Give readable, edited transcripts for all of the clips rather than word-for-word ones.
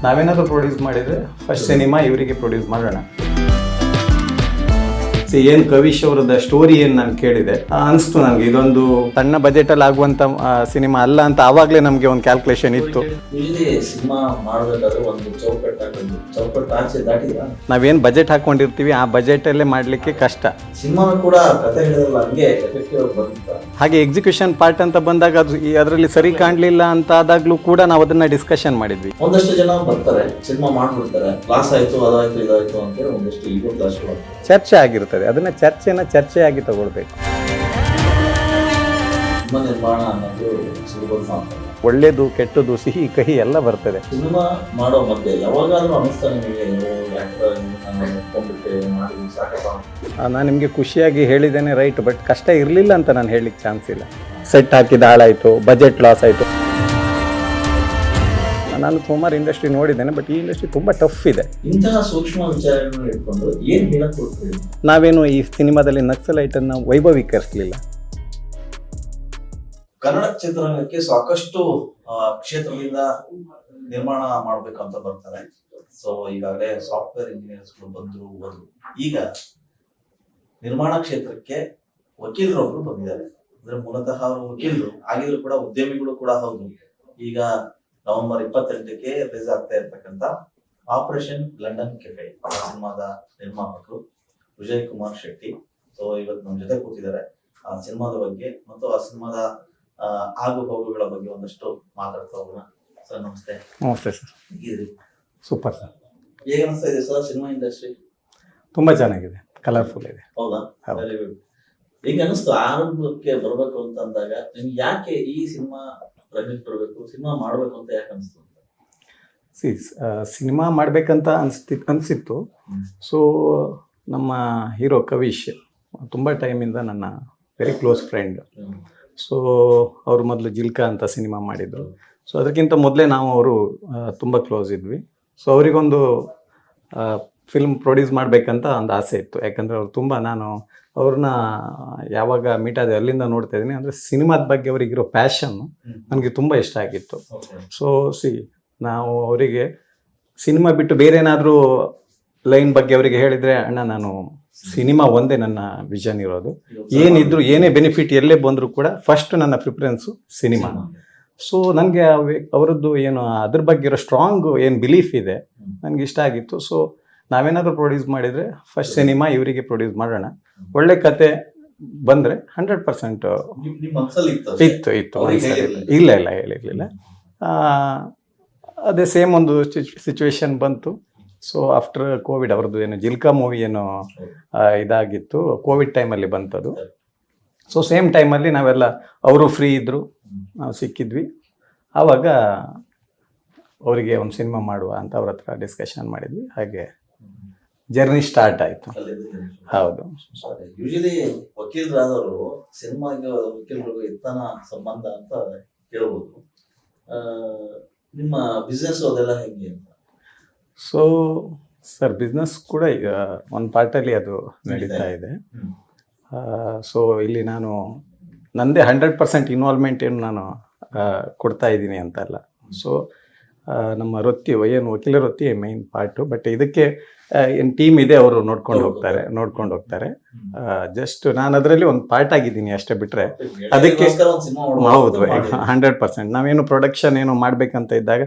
ನಾವೇನಾದರೂ ಪ್ರೊಡ್ಯೂಸ್ ಮಾಡಿದರೆ first cinema ಇವರಿಗೆ ಪ್ರೊಡ್ಯೂಸ್ ಮಾಡೋಣ. ಏನು ಕವಿಶ್ ಅವರದ ಸ್ಟೋರಿ ಏನು ನಾನು ಕೇಳಿದೆ ಅನಿಸ್ತು ನನಗೆ ಇದೊಂದು ಸಣ್ಣ ಬಜೆಟಲ್ಲಿ ಆಗುವಂಥ ಸಿನಿಮಾ ಅಲ್ಲ ಅಂತ ಆವಾಗಲೇ ನಮಗೆ ಒಂದು ಕ್ಯಾಲ್ಕುಲೇಷನ್ ಇತ್ತು. ಸಿನಿಮಾ ಮಾಡಬೇಕಾದ್ರೆ ಒಂದು ಚೌಕಟ್ಟು ಆಚೆ ದಾಟಿದ ನಾವೇನು ಬಜೆಟ್ ಹಾಕೊಂಡಿರ್ತೀವಿ ಆ ಬಜೆಟಲ್ಲೇ ಮಾಡಲಿಕ್ಕೆ ಕಷ್ಟ. ಸಿನಿಮಾ ಕೂಡ ಕಥೆ ಹೇಳಿದ್ರಲ್ಲ ಹಂಗೆ ಎಫೆಕ್ಟಿವ್ ಬಂತ. ಹಾಗೆ ಎಕ್ಸಿಕ್ಯೂಷನ್ ಪಾರ್ಟ್ ಅಂತ ಬಂದಾಗ ಅದು ಅದರಲ್ಲಿ ಸರಿ ಕಾಣಲಿಲ್ಲ ಅಂತ ಆದಾಗಲೂ ಕೂಡ ನಾವು ಅದನ್ನ ಡಿಸ್ಕಷನ್ ಮಾಡಿದ್ವಿ. ಒಂದಷ್ಟು ಜನ ಬರ್ತಾರೆ, ಸಿನಿಮಾ ಮಾಡ್ಬಿಡ್ತಾರೆ, ಲಾಸ್ ಆಯ್ತು ಅದಾಯ್ತು ಇದಾಯ್ತು ಅಂತೇಳಿ ಒಂದಷ್ಟು ಈಗೋ ಕ್ಲಾಸ್ಗಳು ಚರ್ಚೆ ಆಗಿರ್ತದೆ. ಅದನ್ನ ಚರ್ಚೆಯಾಗಿ ತಗೊಳ್ಬೇಕು. ಸಿನಿಮಾ ನಿರ್ಮಾಣ ಅನ್ನೋದು ಸುಲಭದ ಮಾತಲ್ಲ. ಒಳ್ಳೇದು ಕೆಟ್ಟದ್ದು ಸಿಹಿ ಕಹಿ ಎಲ್ಲ ಬರ್ತದೆ. ಸಿನಿಮಾ ಮಾಡೋ ಮಧ್ಯೆ ಯಾವಾಗಾದ್ರೂ ಅನಿಸ್ತಾನೆ ನಿಮಗೆ ಮಾಡಿ ಸಾಕಪ್ಪ? ನಾನು ನಿಮಗೆ ಖುಷಿಯಾಗಿ ಹೇಳಿದ್ದೇನೆ ರೈಟ್, ಬಟ್ ಕಷ್ಟ ಇರಲಿಲ್ಲ ಅಂತ ನಾನು ಹೇಳಲಿಕ್ಕೆ ಚಾನ್ಸ್ ಇಲ್ಲ. ಸೆಟ್ ಹಾಕಿದ ಹಾಳಾಯಿತು, ಬಜೆಟ್ ಲಾಸ್ ಆಯಿತು. ನಾನು ಸುಮಾರು ಇಂಡಸ್ಟ್ರಿ ನೋಡಿದ್ದೇನೆ, ಬಟ್ ಈ ಇಂಡಸ್ಟ್ರಿ ತುಂಬ ಟಫ್ ಇದೆ. ಇಂತಹ ಸೂಕ್ಷ್ಮ ವಿಚಾರಗಳನ್ನು ಇಟ್ಕೊಂಡು ಏನು ಹೇಳಕ್ ಕೊಡ್ತೀವಿ? ನಾವೇನು ಈ ಸಿನಿಮಾದಲ್ಲಿ ನಕ್ಸಲೈಟನ್ನು ವೈಭವೀಕರಿಸಲಿಲ್ಲ. ಕನ್ನಡ ಚಿತ್ರರಂಗಕ್ಕೆ ಸಾಕಷ್ಟು ಕ್ಷೇತ್ರದಿಂದ ನಿರ್ಮಾಣ ಮಾಡ್ಬೇಕಂತ ಬರ್ತಾರೆ. ಸೊ ಈಗಾಗಲೇ ಸಾಫ್ಟ್ವೇರ್ ಇಂಜಿನಿಯರ್ಸ್ಗಳು ಬಂದ್ರು ಹೋದ್ರು. ಈಗ ನಿರ್ಮಾಣ ಕ್ಷೇತ್ರಕ್ಕೆ ವಕೀಲರೊಬ್ರು ಬಂದಿದ್ದಾರೆ. ಅಂದ್ರೆ ಮೂಲತಃ ಅವರು ವಕೀಲರು ಆಗಿದ್ರು ಕೂಡ ಉದ್ಯಮಿಗಳು ಕೂಡ ಹೌದು. ಈಗ ನವೆಂಬರ್ 28ಕ್ಕೆ ರಿಲೀಸ್ ಆಗ್ತಾ ಇರ್ತಕ್ಕಂಥ ಆಪರೇಷನ್ ಲಂಡನ್ ಕೆಫೆ ಸಿನಿಮಾದ ನಿರ್ಮಾಪಕರು ವಿಜಯ್ ಕುಮಾರ್ ಶೆಟ್ಟಿ. ಸೊ ಇವತ್ತು ನಮ್ಮ ಜೊತೆ ಕೂತಿದ್ದಾರೆ. ಆ ಸಿನಿಮಾದ ಬಗ್ಗೆ ಮತ್ತು ಆ ಸಿನಿಮಾದ ಆಗು ಹೋಗುಗಳ ಬಗ್ಗೆ ಒಂದಷ್ಟು ಮಾತಾಡ್ತಾ ಹೋಗೋಣ. ಸರ್ ನಮಸ್ತೆ. ನಮಸ್ತೆ ಸರ್. ಹೇಗಿದ್ರಿ? Super sir. ಹೇಗೆ ಅನಿಸ್ತಾ ಇದೆ ಸರ್ ಸಿನಿಮಾ ಇಂಡಸ್ಟ್ರಿ? ತುಂಬಾ ಚೆನ್ನಾಗಿದೆ, ಕಲರ್ಫುಲ್ ಇದೆ. ಹೌದಾ? Very good. ಹೇಗೆ ಅನಿಸ್ತು ಆರಂಭಕ್ಕೆ ಬರ್ಬೇಕು ಅಂತ ಅಂದಾಗ ನಿಮ್ಗೆ ಯಾಕೆ ಈ ಸಿನಿಮಾ ರಂಗಕ್ಕೆ ಬರಬೇಕು, ಸಿನಿಮಾ ಮಾಡ್ಬೇಕು ಅಂತ ಯಾಕೆ ಅನಿಸ್ತು? ಸಿನಿಮಾ ಮಾಡ್ಬೇಕಂತ ಅನಿಸಿತ್ತು. ಸೊ ನಮ್ಮ ಹೀರೋ ಕವಿಶ್ ತುಂಬ ಟೈಮಿಂದ ನನ್ನ ವೆರಿ ಕ್ಲೋಸ್ ಫ್ರೆಂಡ್. ಸೊ ಅವರು ಮೊದಲು ಜಿಲ್ಕಾ ಅಂತ ಸಿನಿಮಾ ಮಾಡಿದರು. ಸೊ ಅದಕ್ಕಿಂತ ಮೊದಲೇ ನಾವು ಅವರು ತುಂಬ ಕ್ಲೋಸ್ ಇದ್ವಿ. ಸೊ ಅವರಿಗೊಂದು ಫಿಲ್ಮ್ ಪ್ರೊಡ್ಯೂಸ್ ಮಾಡಬೇಕಂತ ಒಂದು ಆಸೆ ಇತ್ತು. ಯಾಕಂದರೆ ಅವ್ರು ತುಂಬ, ನಾನು ಅವ್ರನ್ನ ಯಾವಾಗ ಮೀಟ್ ಆದೆ ಅಲ್ಲಿಂದ ನೋಡ್ತಾ ಇದ್ದೀನಿ. ಅಂದರೆ ಸಿನಿಮಾದ ಬಗ್ಗೆ ಅವರಿಗಿರೋ ಪ್ಯಾಷನ್ನು ನನಗೆ ತುಂಬ ಇಷ್ಟ ಆಗಿತ್ತು. ಸೊ ನಾವು ಅವರಿಗೆ ಸಿನಿಮಾ ಬಿಟ್ಟು ಬೇರೆ ಏನಾದರೂ ಲೈನ್ ಬಗ್ಗೆ ಅವರಿಗೆ ಹೇಳಿದರೆ, ಅಣ್ಣ ನಾನು ಸಿನಿಮಾ ಒಂದೇ ನನ್ನ ವಿಷನ್ ಇರೋದು, ಏನಿದ್ರು ಏನೇ ಬೆನಿಫಿಟ್ ಎಲ್ಲೇ ಬಂದರೂ ಕೂಡ ಫಸ್ಟ್ ನನ್ನ ಪ್ರಿಫರೆನ್ಸು ಸಿನಿಮಾ. ಸೊ ನನಗೆ ಅವರದ್ದು ಏನು ಅದ್ರ ಬಗ್ಗೆ ಇರೋ ಸ್ಟ್ರಾಂಗ್ ಏನು ಬಿಲೀಫ್ ಇದೆ ನನಗೆ ಇಷ್ಟ ಆಗಿತ್ತು. ಸೊ ನಾವೇನಾದರೂ ಪ್ರೊಡ್ಯೂಸ್ ಮಾಡಿದರೆ ಫಸ್ಟ್ ಸಿನಿಮಾ ಇವರಿಗೆ ಪ್ರೊಡ್ಯೂಸ್ ಮಾಡೋಣ. ಒಳ್ಳೆ ಕತೆ ಬಂದರೆ 100% ಇತ್ತು. ಇಲ್ಲ ಹೇಳಿರಲಿಲ್ಲ. ಅದೇ ಸೇಮ್ ಒಂದು ಸಿಚುವೇಶನ್ ಬಂತು. ಸೊ ಆಫ್ಟರ್ ಕೋವಿಡ್ ಅವ್ರದ್ದು ಏನು ಜಿಲ್ಕಾ ಮೂವಿ ಏನು ಇದಾಗಿತ್ತು, ಕೋವಿಡ್ ಟೈಮಲ್ಲಿ ಬಂತದು. ಸೊ ಸೇಮ್ ಟೈಮಲ್ಲಿ ನಾವೆಲ್ಲ, ಅವರು ಫ್ರೀ ಇದ್ದರು, ನಾವು ಸಿಕ್ಕಿದ್ವಿ. ಆವಾಗ ಅವರಿಗೆ ಒಂದು ಸಿನಿಮಾ ಮಾಡುವ ಅಂತ ಅವ್ರ ಹತ್ರ ಡಿಸ್ಕಷನ್ ಮಾಡಿದ್ವಿ. ಹಾಗೆ ಜರ್ನಿ ಸ್ಟಾರ್ಟ್ ಆಯಿತು. ಹೌದು. ಯೂಶಲಿ ವಕೀಲರಾದವರು ಸಿನಿಮಾಗೆ ವಕೀಲರಿಗೂ ಇತ್ತಾನ ಸಂಬಂಧ ಅಂತ ಕೇಳ್ಬೋದು. ನಿಮ್ಮ ಬಿಸ್ನೆಸ್ ಅದೆಲ್ಲ ಹೆಂಗೆ ಅಂತ? ಸೊ ಸರ್, ಬಿಸ್ನೆಸ್ ಕೂಡ ಒಂದು ಪಾರ್ಟಲ್ಲಿ ಅದು ನಡೀತಾ ಇದೆ. ಸೊ ಇಲ್ಲಿ ನಾನು ನನ್ನದೇ 100% ಇನ್ವಾಲ್ವ್ಮೆಂಟ್ ಏನು ನಾನು ಕೊಡ್ತಾ ಇದ್ದೀನಿ ಅಂತಲ್ಲ. ಸೊ ನಮ್ಮ ವೃತ್ತಿ ಏನು ವಕೀಲರ ವೃತ್ತಿ ಮೈನ್ ಪಾರ್ಟು. ಬಟ್ ಇದಕ್ಕೆ ಏನು ಟೀಮ್ ಇದೆ, ಅವರು ನೋಡ್ಕೊಂಡು ಹೋಗ್ತಾರೆ. ಜಸ್ಟ್ ನಾನು ಅದರಲ್ಲಿ ಒಂದು ಪಾರ್ಟ್ ಆಗಿದ್ದೀನಿ ಅಷ್ಟೇ. ಬಿಟ್ಟರೆ ಅದಕ್ಕೆ ಹೌದು 100% ನಾವೇನು ಪ್ರೊಡಕ್ಷನ್ ಏನು ಮಾಡಬೇಕಂತ ಇದ್ದಾಗ,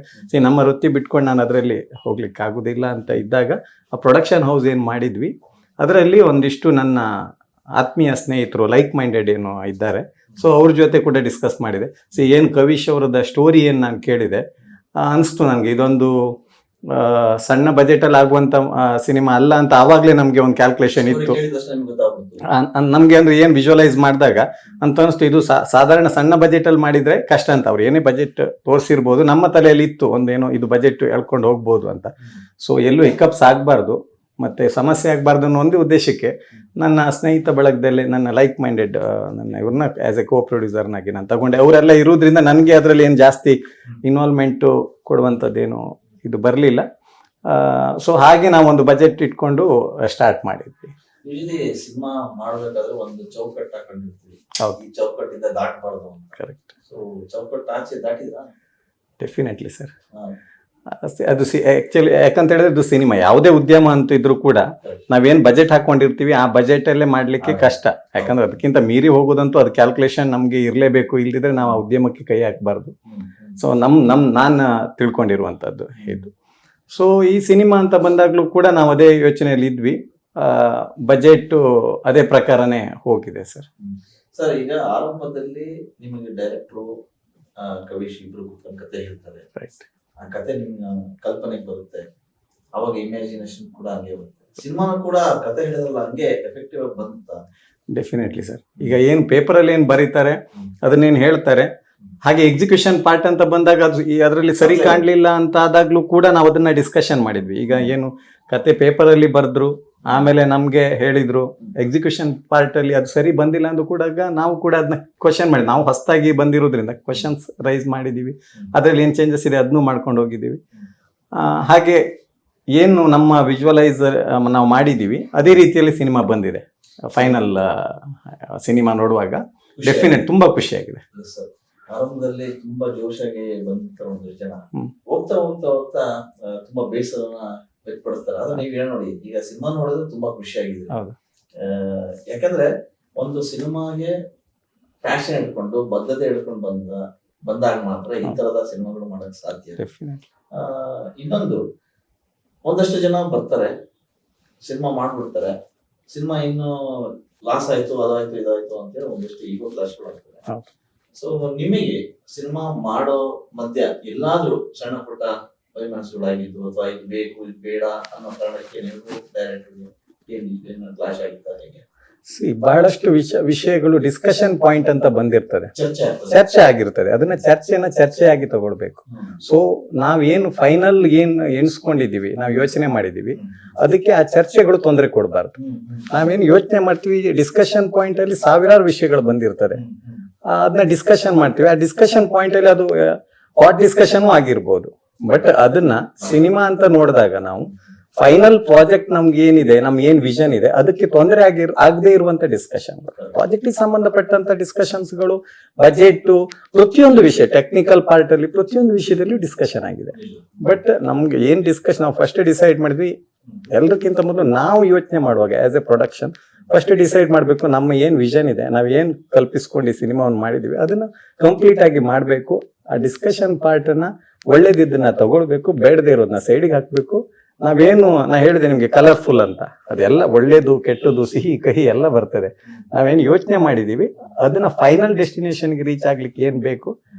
ನಮ್ಮ ವೃತ್ತಿ ಬಿಟ್ಕೊಂಡು ನಾನು ಅದರಲ್ಲಿ ಹೋಗ್ಲಿಕ್ಕೆ ಆಗೋದಿಲ್ಲ ಅಂತ ಇದ್ದಾಗ, ಆ ಪ್ರೊಡಕ್ಷನ್ ಹೌಸ್ ಏನು ಮಾಡಿದ್ವಿ ಅದರಲ್ಲಿ ಒಂದಿಷ್ಟು ನನ್ನ ಆತ್ಮೀಯ ಸ್ನೇಹಿತರು ಲೈಕ್ ಮೈಂಡೆಡ್ ಏನು ಇದ್ದಾರೆ. ಸೊ ಅವ್ರ ಜೊತೆ ಕೂಡ ಡಿಸ್ಕಸ್ ಮಾಡಿದೆ. ಏನು ಕವಿಶ್ ಅವರದ ಸ್ಟೋರಿ ಏನು ನಾನು ಕೇಳಿದೆ ಅನಿಸ್ತು ನನಗೆ ಇದೊಂದು ಸಣ್ಣ ಬಜೆಟಲ್ಲಿ ಆಗುವಂಥ ಸಿನಿಮಾ ಅಲ್ಲ ಅಂತ ಆವಾಗಲೇ ನಮಗೆ ಒಂದು ಕ್ಯಾಲ್ಕುಲೇಷನ್ ಇತ್ತು ನಮಗೆ. ಅಂದರೆ ಏನು ವಿಜುವಲೈಸ್ ಮಾಡಿದಾಗ ಅಂತ ಅನಿಸ್ತು, ಇದು ಸಾಧಾರಣ ಸಣ್ಣ ಬಜೆಟಲ್ಲಿ ಮಾಡಿದರೆ ಕಷ್ಟ ಅಂತ. ಅವ್ರು ಏನೇ ಬಜೆಟ್ ತೋರಿಸಿರ್ಬೋದು, ನಮ್ಮ ತಲೆಯಲ್ಲಿ ಇತ್ತು ಒಂದೇನೋ ಇದು ಬಜೆಟ್ ಎಳ್ಕೊಂಡು ಹೋಗ್ಬೋದು ಅಂತ. ಸೊ ಎಲ್ಲೂ ಹಿಕಪ್ಸ್ ಆಗಬಾರ್ದು ಮತ್ತು ಸಮಸ್ಯೆ ಆಗಬಾರ್ದು ಅನ್ನೋ ಒಂದೇ ಉದ್ದೇಶಕ್ಕೆ ನನ್ನ ಸ್ನೇಹಿತ ಬಳಗದಲ್ಲಿ ನನ್ನ ಲೈಕ್ ಮೈಂಡೆಡ್ ನನ್ನ ಇವ್ರನ್ನ ಆ್ಯಸ್ ಎ ಕೋ ಪ್ರೊಡ್ಯೂಸರ್ನಾಗಿ ನಾನು ತಗೊಂಡೆ. ಅವರೆಲ್ಲ ಇರೋದ್ರಿಂದ ನನಗೆ ಅದರಲ್ಲಿ ಏನು ಜಾಸ್ತಿ ಇನ್ವಾಲ್ವ್ಮೆಂಟು ಕೊಡುವಂಥದ್ದೇನು ಇದು ಬರಲಿಲ್ಲ. ಸೊ ಹಾಗೆ ನಾವೊಂದು ಬಜೆಟ್ ಇಟ್ಕೊಂಡು ಸ್ಟಾರ್ಟ್ ಮಾಡಿದ್ವಿ. ಸಿನಿಮಾ ಮಾಡಬೇಕಾದ್ರೆ ಒಂದು ಚೌಕಟ್ಟು ಹಾಕೊಂಡಿರ್ತೀವಿ. ಹೌದು, ಈ ಚೌಕಟ್ಟಿಂದ ದಾಟಬಾರ್ದು. ಕರೆಕ್ಟ್. ಸೊ ಚೌಕಟ್ಟು ಆಚೆ ದಾಟಿದ್ರಾ? Definitely sir. ಅದು ಆಕ್ಚುಲಿ ಯಾಕಂತ ಹೇಳಿದ್ರೆ ಇದು ಸಿನಿಮಾ, ಯಾವುದೇ ಉದ್ಯಮ ಅಂತ ಇದ್ರು ಕೂಡ ನಾವೇನ್ ಬಜೆಟ್ ಹಾಕೊಂಡಿರ್ತೀವಿ ಆ ಬಜೆಟ್ ಅಲ್ಲೇ ಮಾಡ್ಲಿಕ್ಕೆ ಕಷ್ಟ. ಯಾಕಂದ್ರೆ ಅದಕ್ಕಿಂತ ಮೀರಿ ಹೋಗೋದಂತೂ ಅದು ಕ್ಯಾಲ್ಕುಲೇಷನ್ ನಮ್ಗೆ ಇರಲೇಬೇಕು, ಇಲ್ದಿದ್ರೆ ನಾವು ಆ ಉದ್ಯಮಕ್ಕೆ ಕೈ ಹಾಕಬಾರ್ದು. ಸೊ ನಾನು ತಿಳ್ಕೊಂಡಿರುವಂತದ್ದು ಇದು. ಸೊ ಈ ಸಿನಿಮಾ ಅಂತ ಬಂದಾಗ್ಲೂ ಕೂಡ ನಾವು ಅದೇ ಯೋಚನೆಯಲ್ಲಿ ಇದ್ವಿ, ಬಜೆಟ್ ಅದೇ ಪ್ರಕಾರನೇ ಹೋಗಿದೆ ಸರ್. ಸರ್, ಈಗ ಆರಂಭದಲ್ಲಿ ನಿಮಗೆ ಡೈರೆಕ್ಟ್ರು ಕವಿಶ್ ಇಬ್ರು ಕತೆ ಹೇಳ್ತಾರೆ, ರೈಟ್. ಆ ಕತೆ ನಿಮ್ಮ ಕಲ್ಪನೆಗೆ ಬರುತ್ತೆ, ಅವಾಗ ಇಮ್ಯಾಜಿನೇಷನ್ ಕೂಡ ಹಂಗೆ ಬರುತ್ತೆ. ಸಿನಿಮಾನು ಕೂಡ ಕತೆ ಹೇಳಿದ್ರಲ್ಲ ಹಂಗೆ ಎಫೆಕ್ಟಿವ್ ಆಗಿ ಬಂತ? Definitely sir. ಈಗ ಏನು ಪೇಪರಲ್ಲಿ ಏನು ಬರೀತಾರೆ ಅದನ್ನೇನು ಹೇಳ್ತಾರೆ, ಹಾಗೆ ಎಕ್ಸಿಕ್ಯೂಷನ್ ಪಾರ್ಟ್ ಅಂತ ಬಂದಾಗ ಅದು ಅದರಲ್ಲಿ ಸರಿ ಕಾಣಲಿಲ್ಲ ಅಂತ ಆದಾಗ್ಲೂ ಕೂಡ ನಾವು ಅದನ್ನ ಡಿಸ್ಕಷನ್ ಮಾಡಿದ್ವಿ. ಈಗ ಏನು ಕತೆ ಪೇಪರಲ್ಲಿ ಬರೆದ್ರು, ಆಮೇಲೆ ನಮ್ಗೆ ಹೇಳಿದ್ರು, ಎಕ್ಸಿಕ್ಯೂಷನ್ ಪಾರ್ಟ್ ಅಲ್ಲಿ ಅದು ಸರಿ ಬಂದಿಲ್ಲ ಅಂದ್ರೂ ಕೂಡ ನಾವು ಕೂಡ ಅದನ್ನ ಕ್ವಶನ್ ಮಾಡಿ, ನಾವು ಹೊಸದಾಗಿ ಬಂದಿರೋದ್ರಿಂದ ಕ್ವಶನ್ಸ್ ರೈಸ್ ಮಾಡಿದೀವಿ, ಅದರಲ್ಲಿ ಏನು ಚೇಂಜಸ್ ಇದೆ ಅದನ್ನು ಮಾಡ್ಕೊಂಡು ಹೋಗಿದ್ದೀವಿ. ಹಾಗೆ ಏನು ನಮ್ಮ ವಿಜುವಲೈಸರ್ ನಾವು ಮಾಡಿದ್ದೀವಿ ಅದೇ ರೀತಿಯಲ್ಲಿ ಸಿನಿಮಾ ಬಂದಿದೆ. ಫೈನಲ್ ಸಿನಿಮಾ ನೋಡುವಾಗ ಡೆಫಿನೆಟ್ ತುಂಬಾ ಖುಷಿಯಾಗಿದೆ. ಆರಂಭದಲ್ಲಿ ತುಂಬಾ ಜೋಶಾಗಿ ಬಂದ ಒಂದು ಜನ ಹೋಗ್ತಾ ಹೋಗ್ತಾ ಹೋಗ್ತಾ ತುಂಬಾ ಬೇಸರನ ವ್ಯಕ್ತಪಡಿಸ್ತಾರೆ. ಆದ್ರೆ ನೀವ್ ಹೇಳಿ ನೋಡಿ, ಈಗ ಸಿನಿಮಾ ನೋಡಿದ್ರೆ ತುಂಬಾ ಖುಷಿಯಾಗಿದೆ. ಯಾಕಂದ್ರೆ ಒಂದು ಸಿನಿಮಾಗೆ ಪ್ಯಾಷನ್ ಹಿಡ್ಕೊಂಡು ಬದ್ಧತೆ ಹಿಡ್ಕೊಂಡು ಬಂದಾಗ ಮಾತ್ರ ಈ ತರದ ಸಿನಿಮಾಗಳು ಮಾಡಕ್ ಸಾಧ್ಯ. ಇನ್ನೊಂದು, ಒಂದಷ್ಟು ಜನ ಬರ್ತಾರೆ, ಸಿನಿಮಾ ಮಾಡ್ಬಿಡ್ತಾರೆ, ಸಿನಿಮಾ ಇನ್ನು ಲಾಸ್ ಆಯ್ತು, ಅದಾಯ್ತು, ಇದಾಯ್ತು ಅಂತೇಳಿ ಒಂದಷ್ಟು ಈಗೋ ಕ್ಲಾಸ್ಗಳು ಆಗ್ತದೆ. ಸೊ ನಿಮಗೆ ಸಿನಿಮಾ ಮಾಡೋ ಮಧ್ಯ ಎಲ್ಲಾದ್ರೂ ಸಣ್ಣ ಪುಟ್ಟ ವೈಮನಸ್ಸುಗಳಾಗಿದ್ದು, ಅಥವಾ ಇದು ಬೇಕು ಇದು ಬೇಡ ಅನ್ನೋ ಕಾರಣಕ್ಕೆ ನೀವು ಡೈರೆಕ್ಟ್ ಕ್ಲಾಶ್ ಆಗಿದ್ದಾರೆ? ಬಹಳಷ್ಟು ವಿಷಯಗಳು ಡಿಸ್ಕಷನ್ ಪಾಯಿಂಟ್ ಅಂತ ಬಂದಿರ್ತದೆ, ಚರ್ಚೆ ಆಗಿರ್ತದೆ. ಅದನ್ನ ಚರ್ಚೆಯಾಗಿ ತಗೊಳ್ಬೇಕು. ಸೊ ನಾವೇನು ಫೈನಲ್ ಏನು ಎಣಿಸ್ಕೊಂಡಿದೀವಿ, ನಾವು ಯೋಚನೆ ಮಾಡಿದೀವಿ, ಅದಕ್ಕೆ ಆ ಚರ್ಚೆಗಳು ತೊಂದರೆ ಕೊಡಬಾರ್ದು. ನಾವೇನು ಯೋಚನೆ ಮಾಡ್ತೀವಿ, ಡಿಸ್ಕಷನ್ ಪಾಯಿಂಟ್ ಅಲ್ಲಿ ಸಾವಿರಾರು ವಿಷಯಗಳು ಬಂದಿರ್ತದೆ, ಅದನ್ನ ಡಿಸ್ಕಷನ್ ಮಾಡ್ತೀವಿ. ಆ ಡಿಸ್ಕಷನ್ ಪಾಯಿಂಟ್ ಅಲ್ಲಿ ಅದು ಹಾಟ್ ಡಿಸ್ಕಷನ್ ಆಗಿರ್ಬೋದು, ಬಟ್ ಅದನ್ನ ಸಿನಿಮಾ ಅಂತ ನೋಡಿದಾಗ ನಾವು ಫೈನಲ್ ಪ್ರಾಜೆಕ್ಟ್ ನಮ್ಗೆ ಏನಿದೆ, ನಮ್ಗೆ ಏನ್ ವಿಷನ್ ಇದೆ, ಅದಕ್ಕೆ ತೊಂದರೆ ಆಗದೆ ಇರುವಂತ ಡಿಸ್ಕಷನ್, ಪ್ರಾಜೆಕ್ಟ್ ಸಂಬಂಧಪಟ್ಟಂತ ಡಿಸ್ಕಷನ್ಸ್ಗಳು, ಬಜೆಟ್, ಪ್ರತಿಯೊಂದು ವಿಷಯ, ಟೆಕ್ನಿಕಲ್ ಪಾರ್ಟ್ ಅಲ್ಲಿ ಪ್ರತಿಯೊಂದು ವಿಷಯದಲ್ಲಿ ಡಿಸ್ಕಷನ್ ಆಗಿದೆ. ಬಟ್ ನಮ್ಗೆ ಏನ್ ಡಿಸ್ಕಷನ್ ನಾವು ಫಸ್ಟ್ ಡಿಸೈಡ್ ಮಾಡಿದ್ವಿ, ಎಲ್ಲರಿಗಿಂತ ಮೊದಲು ನಾವು ಯೋಚನೆ ಮಾಡುವಾಗ as A production first decide ಮಾಡ್ಬೇಕು, ನಮ್ಮ ಏನ್ ವಿಷನ್ ಇದೆ, ನಾವ್ ಏನ್ ಕಲ್ಪಿಸ್ಕೊಂಡು ಈ ಸಿನಿಮಾವನ್ನು ಮಾಡಿದೀವಿ ಅದನ್ನ ಕಂಪ್ಲೀಟ್ ಆಗಿ ಮಾಡ್ಬೇಕು. ಆ ಡಿಸ್ಕಷನ್ ಪಾರ್ಟ್ ಅನ್ನ ಒಳ್ಳೇದಿದ್ದನ್ನ ತಗೊಳ್ಬೇಕು, ಬೇಡದೇ ಇರೋದನ್ನ ಸೈಡಿಗೆ ಹಾಕ್ಬೇಕು. ನಾವೇನು ನಾ ಹೇಳಿದೆ ನಿಮ್ಗೆ ಕಲರ್ಫುಲ್ ಅಂತ, ಅದೆಲ್ಲ ಒಳ್ಳೇದು ಕೆಟ್ಟದ್ದು ಸಿಹಿ ಕಹಿ ಎಲ್ಲ ಬರ್ತದೆ. ನಾವೇನು ಯೋಚನೆ ಮಾಡಿದೀವಿ ಅದನ್ನ ಫೈನಲ್ ಡೆಸ್ಟಿನೇಷನ್ಗೆ ರೀಚ್ ಆಗ್ಲಿಕ್ಕೆ ಏನ್ ಬೇಕು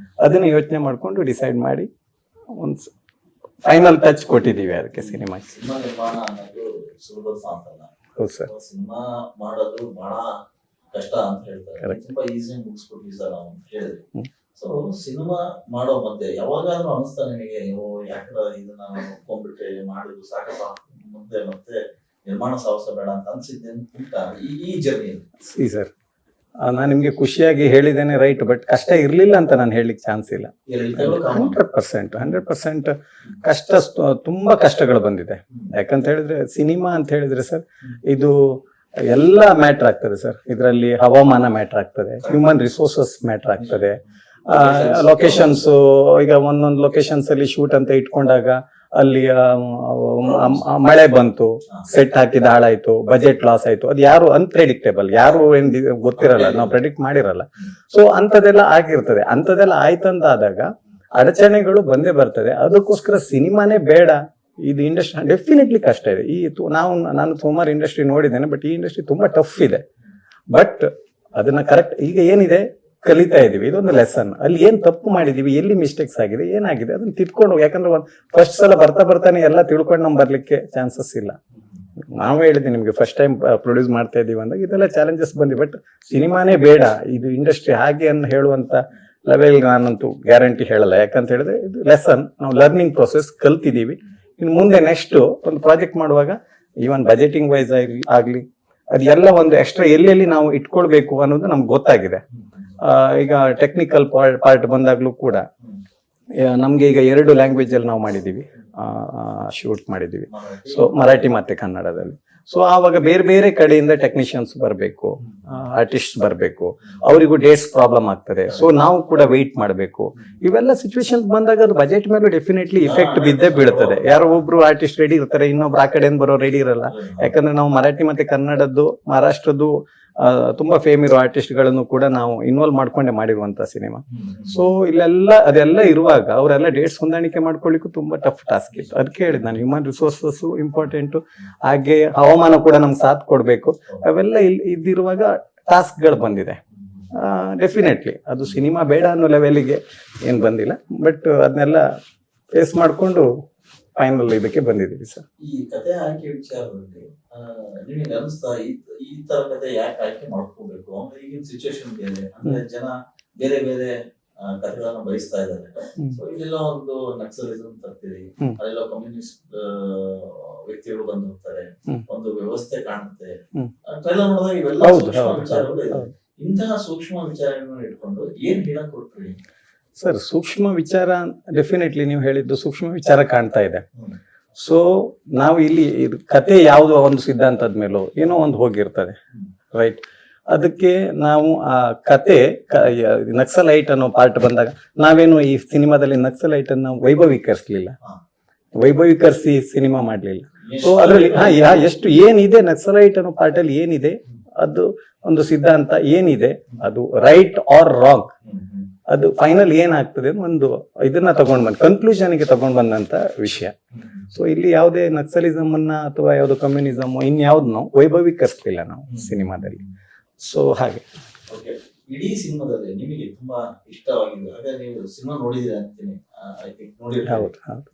ಅದನ್ನ ಯೋಚನೆ ಮಾಡ್ಕೊಂಡು ಡಿಸೈಡ್ ಮಾಡಿ ಒಂದು ಫೈನಲ್ ಟಚ್ ಕೊಟ್ಟಿದೀವಿ ಅದಕ್ಕೆ ಸಿನಿಮಾ. ಸಿನಿಮಾ ನಿರ್ಮಾಣ ಅನ್ನೋದು ಸುಲಭದ ಮಾತಲ್ಲ. ಹೌದು ಸರ್. ಸಿನಿಮಾ ಮಾಡೋದು ಬಹಳ ಕಷ್ಟ ಅಂತ ಹೇಳ್ತಾರೆ, ತುಂಬಾ ಈಸಿಯಾಗಿ ಮುಗಿಸ್ಬಿಟ್ವಿ ಸರ್ ನಾವು ಅಂತ ಹೇಳಿದ್ವಿ. ಸೊ ಸಿನಿಮಾ ಮಾಡೋ ಮಧ್ಯೆ ಯಾವಾಗಾದ್ರೂ ಅನಿಸ್ತಾ ನಿಮಗೆ, ಯಾಕಂದ್ರೆ ಇದನ್ನ ಒಪ್ಕೊಂಡ್ಬಿಟ್ರೆ ಮಾಡಿದ್ರು ಸಾಕಪ್ಪ, ಮುಂದೆ ಮತ್ತೆ ನಿರ್ಮಾಣ ಸಾಹಸ ಬೇಡ ಅಂತ ಅನ್ಸಿದ್ದೆ ಈ ಜರ್ನಿ? ಸರ್, ನಾನು ನಿಮ್ಗೆ ಖುಷಿಯಾಗಿ ಹೇಳಿದ್ದೇನೆ, ರೈಟ್. ಬಟ್ ಕಷ್ಟ ಇರ್ಲಿಲ್ಲ ಅಂತ ನಾನು ಹೇಳಲಿಕ್ಕೆ ಚಾನ್ಸ್ ಇಲ್ಲ. 100% ಕಷ್ಟ, ತುಂಬಾ ಕಷ್ಟಗಳು ಬಂದಿದೆ. ಯಾಕಂತ ಹೇಳಿದ್ರೆ ಸಿನಿಮಾ ಅಂತ ಹೇಳಿದ್ರೆ ಸರ್, ಇದು ಎಲ್ಲ ಮ್ಯಾಟರ್ ಆಗ್ತದೆ ಸರ್. ಇದರಲ್ಲಿ ಹವಾಮಾನ ಮ್ಯಾಟರ್ ಆಗ್ತದೆ, ಹ್ಯೂಮನ್ ರಿಸೋರ್ಸಸ್ ಮ್ಯಾಟರ್ ಆಗ್ತದೆ, ಲೊಕೇಶನ್ಸ್. ಈಗ ಒಂದೊಂದು ಲೊಕೇಶನ್ಸ್ ಅಲ್ಲಿ ಶೂಟ್ ಅಂತ ಇಟ್ಕೊಂಡಾಗ ಅಲ್ಲಿ ಮಳೆ ಬಂತು, ಸೆಟ್ ಹಾಕಿದ ಹಾಳಾಯ್ತು, ಬಜೆಟ್ ಲಾಸ್ ಆಯ್ತು, ಅದು ಯಾರು ಅನ್ಪ್ರೆಡಿಕ್ಟೇಬಲ್, ಯಾರು ಏನ್ ಗೊತ್ತಿರಲ್ಲ, ನಾವು ಪ್ರೆಡಿಕ್ಟ್ ಮಾಡಿರಲ್ಲ. ಸೊ ಅಂತದೆಲ್ಲ ಆಗಿರ್ತದೆ. ಅಂತದೆಲ್ಲ ಆಯ್ತಂತಾದಾಗ ಅಡಚಣೆಗಳು ಬಂದೇ ಬರ್ತದೆ. ಅದಕ್ಕೋಸ್ಕರ ಸಿನಿಮಾನೇ ಬೇಡ, ಇದು ಇಂಡಸ್ಟ್ರಿ ಡೆಫಿನೆಟ್ಲಿ ಕಷ್ಟ ಇದೆ. ನಾನು ಸುಮಾರು ಇಂಡಸ್ಟ್ರಿ ನೋಡಿದ್ದೇನೆ, ಬಟ್ ಈ ಇಂಡಸ್ಟ್ರಿ ತುಂಬಾ ಟಫ್ ಇದೆ. ಬಟ್ ಅದನ್ನ ಕರೆಕ್ಟ್ ಈಗ ಏನಿದೆ ಕಲಿತಾ ಇದೀವಿ, ಇದೊಂದು ಲೆಸನ್. ಅಲ್ಲಿ ಏನ್ ತಪ್ಪು ಮಾಡಿದೀವಿ, ಎಲ್ಲಿ ಮಿಸ್ಟೇಕ್ಸ್ ಆಗಿದೆ, ಏನಾಗಿದೆ ಅದನ್ನ ತಿಳ್ಕೊಂಡು ಹೋಗಿ. ಯಾಕಂದ್ರೆ ಫಸ್ಟ್ ಸಲ ಬರ್ತಾನೆ ಎಲ್ಲ ತಿಳ್ಕೊಂಡು ನಮ್ ಬರ್ಲಿಕ್ಕೆ ಚಾನ್ಸಸ್ ಇಲ್ಲ. ನಾವೇ ಹೇಳಿದ್ವಿ ನಿಮ್ಗೆ, ಫಸ್ಟ್ ಟೈಮ್ ಪ್ರೊಡ್ಯೂಸ್ ಮಾಡ್ತಾ ಇದೀವಿ ಅಂದಾಗ ಇದೆಲ್ಲ ಚಾಲೆಂಜಸ್ ಬಂದಿ. ಬಟ್ ಸಿನಿಮಾನೇ ಬೇಡ, ಇದು ಇಂಡಸ್ಟ್ರಿ ಹಾಗೆ ಅನ್ನು ಹೇಳುವಂತ ಲೆವೆಲ್ ನಾನಂತೂ ಗ್ಯಾರಂಟಿ ಹೇಳಲ್ಲ. ಯಾಕಂತ ಹೇಳಿದ್ರೆ ಇದು ಲೆಸನ್, ನಾವು ಲರ್ನಿಂಗ್ ಪ್ರೊಸೆಸ್ ಕಲ್ತಿದೀವಿ. ಇನ್ನು ಮುಂದೆ ನೆಕ್ಸ್ಟ್ ಒಂದು ಪ್ರಾಜೆಕ್ಟ್ ಮಾಡುವಾಗ ಈವನ್ ಬಜೆಟಿಂಗ್ ವೈಸ್ ಆಗ್ಲಿ ಅದೆಲ್ಲ ಒಂದು ಎಕ್ಸ್ಟ್ರಾ ಎಲ್ಲೆಲ್ಲಿ ನಾವು ಇಟ್ಕೊಳ್ಬೇಕು ಅನ್ನೋದು ನಮ್ಗೆ ಗೊತ್ತಾಗಿದೆ. ಈಗ ಟೆಕ್ನಿಕಲ್ ಪಾರ್ಟ್ ಬಂದಾಗ್ಲೂ ಕೂಡ ನಮ್ಗೆ ಈಗ 2 ಲ್ಯಾಂಗ್ವೇಜ್ ಅಲ್ಲಿ ನಾವು ಮಾಡಿದೀವಿ. ಶೂಟ್ ಮಾಡಿದ್ವಿ. ಸೊ ಮರಾಠಿ ಮತ್ತೆ ಕನ್ನಡದಲ್ಲಿ. ಸೊ ಆವಾಗ ಬೇರೆ ಬೇರೆ ಕಡೆಯಿಂದ ಟೆಕ್ನಿಷಿಯನ್ಸ್ ಬರಬೇಕು, ಆರ್ಟಿಸ್ಟ್ ಬರಬೇಕು, ಅವರಿಗೂ ಡೇಟ್ಸ್ ಪ್ರಾಬ್ಲಮ್ ಆಗ್ತದೆ. ಸೊ ನಾವು ಕೂಡ ವೆಯ್ಟ್ ಮಾಡಬೇಕು. ಇವೆಲ್ಲ ಸಿಚುವೇಶನ್ ಬಂದಾಗ ಅದು ಬಜೆಟ್ ಮೇಲೂ ಡೆಫಿನೆಟ್ಲಿ ಇಫೆಕ್ಟ್ ಬಿದ್ದೇ ಬೀಳ್ತದೆ. ಯಾರೋ ಒಬ್ರು ಆರ್ಟಿಸ್ಟ್ ರೆಡಿ ಇರ್ತಾರೆ, ಇನ್ನೊಬ್ರು ಆ ಕಡೆಯಿಂದ ಬರೋ ರೆಡಿ ಇರಲ್ಲ. ಯಾಕಂದ್ರೆ ನಾವು ಮರಾಠಿ ಮತ್ತೆ ಕನ್ನಡದ್ದು, ಮಹಾರಾಷ್ಟ್ರದ್ದು ತುಂಬಾ ಫೇಮ್ ಇರೋ ಆರ್ಟಿಸ್ಟ್ ಗಳನ್ನು ಕೂಡ ನಾವು ಇನ್ವಾಲ್ವ್ ಮಾಡ್ಕೊಂಡೆ ಮಾಡಿರುವಂತ ಸಿನಿಮಾ. ಸೊ ಇಲ್ಲೆಲ್ಲ ಅದೆಲ್ಲ ಇರುವಾಗ ಅವರೆಲ್ಲ ಡೇಟ್ಸ್ ಹೊಂದಾಣಿಕೆ ಮಾಡ್ಕೊಳ್ಳಿಕ್ಕೂ ತುಂಬಾ ಟಫ್ ಟಾಸ್ಕ್ ಇತ್ತು. ಅದಕ್ಕೆ ಹೇಳಿದ್ ನಾನು, ಹ್ಯೂಮನ್ ರಿಸೋರ್ಸಸ್ ಇಂಪಾರ್ಟೆಂಟ್, ಹಾಗೆ ಹವಾಮಾನ ಕೂಡ ನಮ್ಗೆ ಸಾಥ್ ಕೊಡ್ಬೇಕು. ಅವೆಲ್ಲ ಇದ್ದಿರುವಾಗ ಟಾಸ್ಕ್ ಗಳು ಬಂದಿದೆ. ಡೆಫಿನೆಟ್ಲಿ ಅದು ಸಿನಿಮಾ ಬೇಡ ಅನ್ನೋ ಲೆವೆಲ್ಗೆ ಏನ್ ಬಂದಿಲ್ಲ, ಬಟ್ ಅದನ್ನೆಲ್ಲ ಫೇಸ್ ಮಾಡ್ಕೊಂಡು ಫೈನಲ್ ಇದಕ್ಕೆ ಬಂದಿದ್ದೀವಿ ಸರ್. ಈ ಕಥೆ ಆಯ್ಕೆ ವಿಚಾರದಲ್ಲಿ ನಿಮಗೆ ಅನಿಸ್ತಾ ಈ ತರ ಕಥೆ ಯಾಕೆ ಆಯ್ಕೆ ಮಾಡ್ಕೋಬೇಕು ಅಂದ್ರೆ ಈಗಿನ ಸಿಚುವೇಶನ್ ಬೇರೆ, ಅಂದ್ರೆ ಜನ ಬೇರೆ ಬೇರೆ ಕಥೆಗಳನ್ನ ಬಯಸ್ತಾ ಇದ್ದಾರೆ. ಸೊ ಇಲ್ಲೆಲ್ಲ ಒಂದು ನಕ್ಸಲಿಸಂ ತರ್ತೀರಿ, ಅಲ್ಲೆಲ್ಲ ಕಮ್ಯುನಿಸ್ಟ್ ವ್ಯಕ್ತಿಗಳು ಬಂದಿರ್ತಾರೆ, ಒಂದು ವ್ಯವಸ್ಥೆ ಕಾಣುತ್ತೆ. ಟ್ರೈಲರ್ ನೋಡಿದಾಗ ಇವೆಲ್ಲ ಸೂಕ್ಷ್ಮ ವಿಚಾರಗಳು ಇದೆ. ಇಂತಹ ಸೂಕ್ಷ್ಮ ವಿಚಾರಗಳನ್ನ ಇಟ್ಕೊಂಡು ಏನ್ ಹೇಳಕ್ ಕೊಟ್ರಿ ಸರ್? ಸೂಕ್ಷ್ಮ ವಿಚಾರ ಡೆಫಿನೆಟ್ಲಿ ನೀವು ಹೇಳಿದ್ದು ಸೂಕ್ಷ್ಮ ವಿಚಾರ ಕಾಣ್ತಾ ಇದೆ. ಸೊ ನಾವು ಇಲ್ಲಿ ಕತೆ ಯಾವುದೋ ಒಂದು ಸಿದ್ಧಾಂತದ ಮೇಲೋ ಏನೋ ಒಂದು ಹೋಗಿರ್ತದೆ, ರೈಟ್? ಅದಕ್ಕೆ ನಾವು ಆ ಕತೆ ನಕ್ಸಲೈಟ್ ಅನ್ನೋ ಪಾರ್ಟ್ ಬಂದಾಗ ನಾವೇನು ಈ ಸಿನಿಮಾದಲ್ಲಿ ನಕ್ಸಲೈಟ್ ಅನ್ನ ವೈಭವೀಕರಿಸಿ ಸಿನಿಮಾ ಮಾಡ್ಲಿಲ್ಲ. ಸೊ ಅದರಲ್ಲಿ ಎಷ್ಟು ಏನಿದೆ ನಕ್ಸಲೈಟ್ ಅನ್ನೋ ಪಾರ್ಟ್ ಅಲ್ಲಿ ಏನಿದೆ, ಅದು ಒಂದು ಸಿದ್ಧಾಂತ ಏನಿದೆ, ಅದು ರೈಟ್ ಆರ್ ರಾಂಗ್, ಅದು ಫೈನಲ್ ಏನಾಗ್ತದೆ ಒಂದು ಇದನ್ನ ಕನ್ಕ್ಲೂಷನ್ಗೆ ತಗೊಂಡ್ ಬಂದಂತ ವಿಷಯ. ಸೊ ಇಲ್ಲಿ ಯಾವುದೇ ನಕ್ಸಲಿಸಮ್ ಅನ್ನ ಅಥವಾ ಯಾವ್ದು ಕಮ್ಯುನಿಸಮ್ ಇನ್ಯಾವ್ದನ್ನೋ ವೈಭವೀಕರಿಸಲಿಲ್ಲ ನಾವು ಸಿನಿಮಾದಲ್ಲಿ. ಸೊ ಹಾಗೆ ಇಡೀ ಸಿನಿಮಾದಲ್ಲಿ ನಿಮಗೆ ತುಂಬಾ ಇಷ್ಟವಾಗಿದೆ, ಹಾಗೆ ನೀವು ಸಿನಿಮಾ ನೋಡಿದಿರ ಅಂತೀನಿ, ಐ ಥಿಂಕ್ ನೋಡಿದ್ರೆ. ಹೌದು ಹೌದು.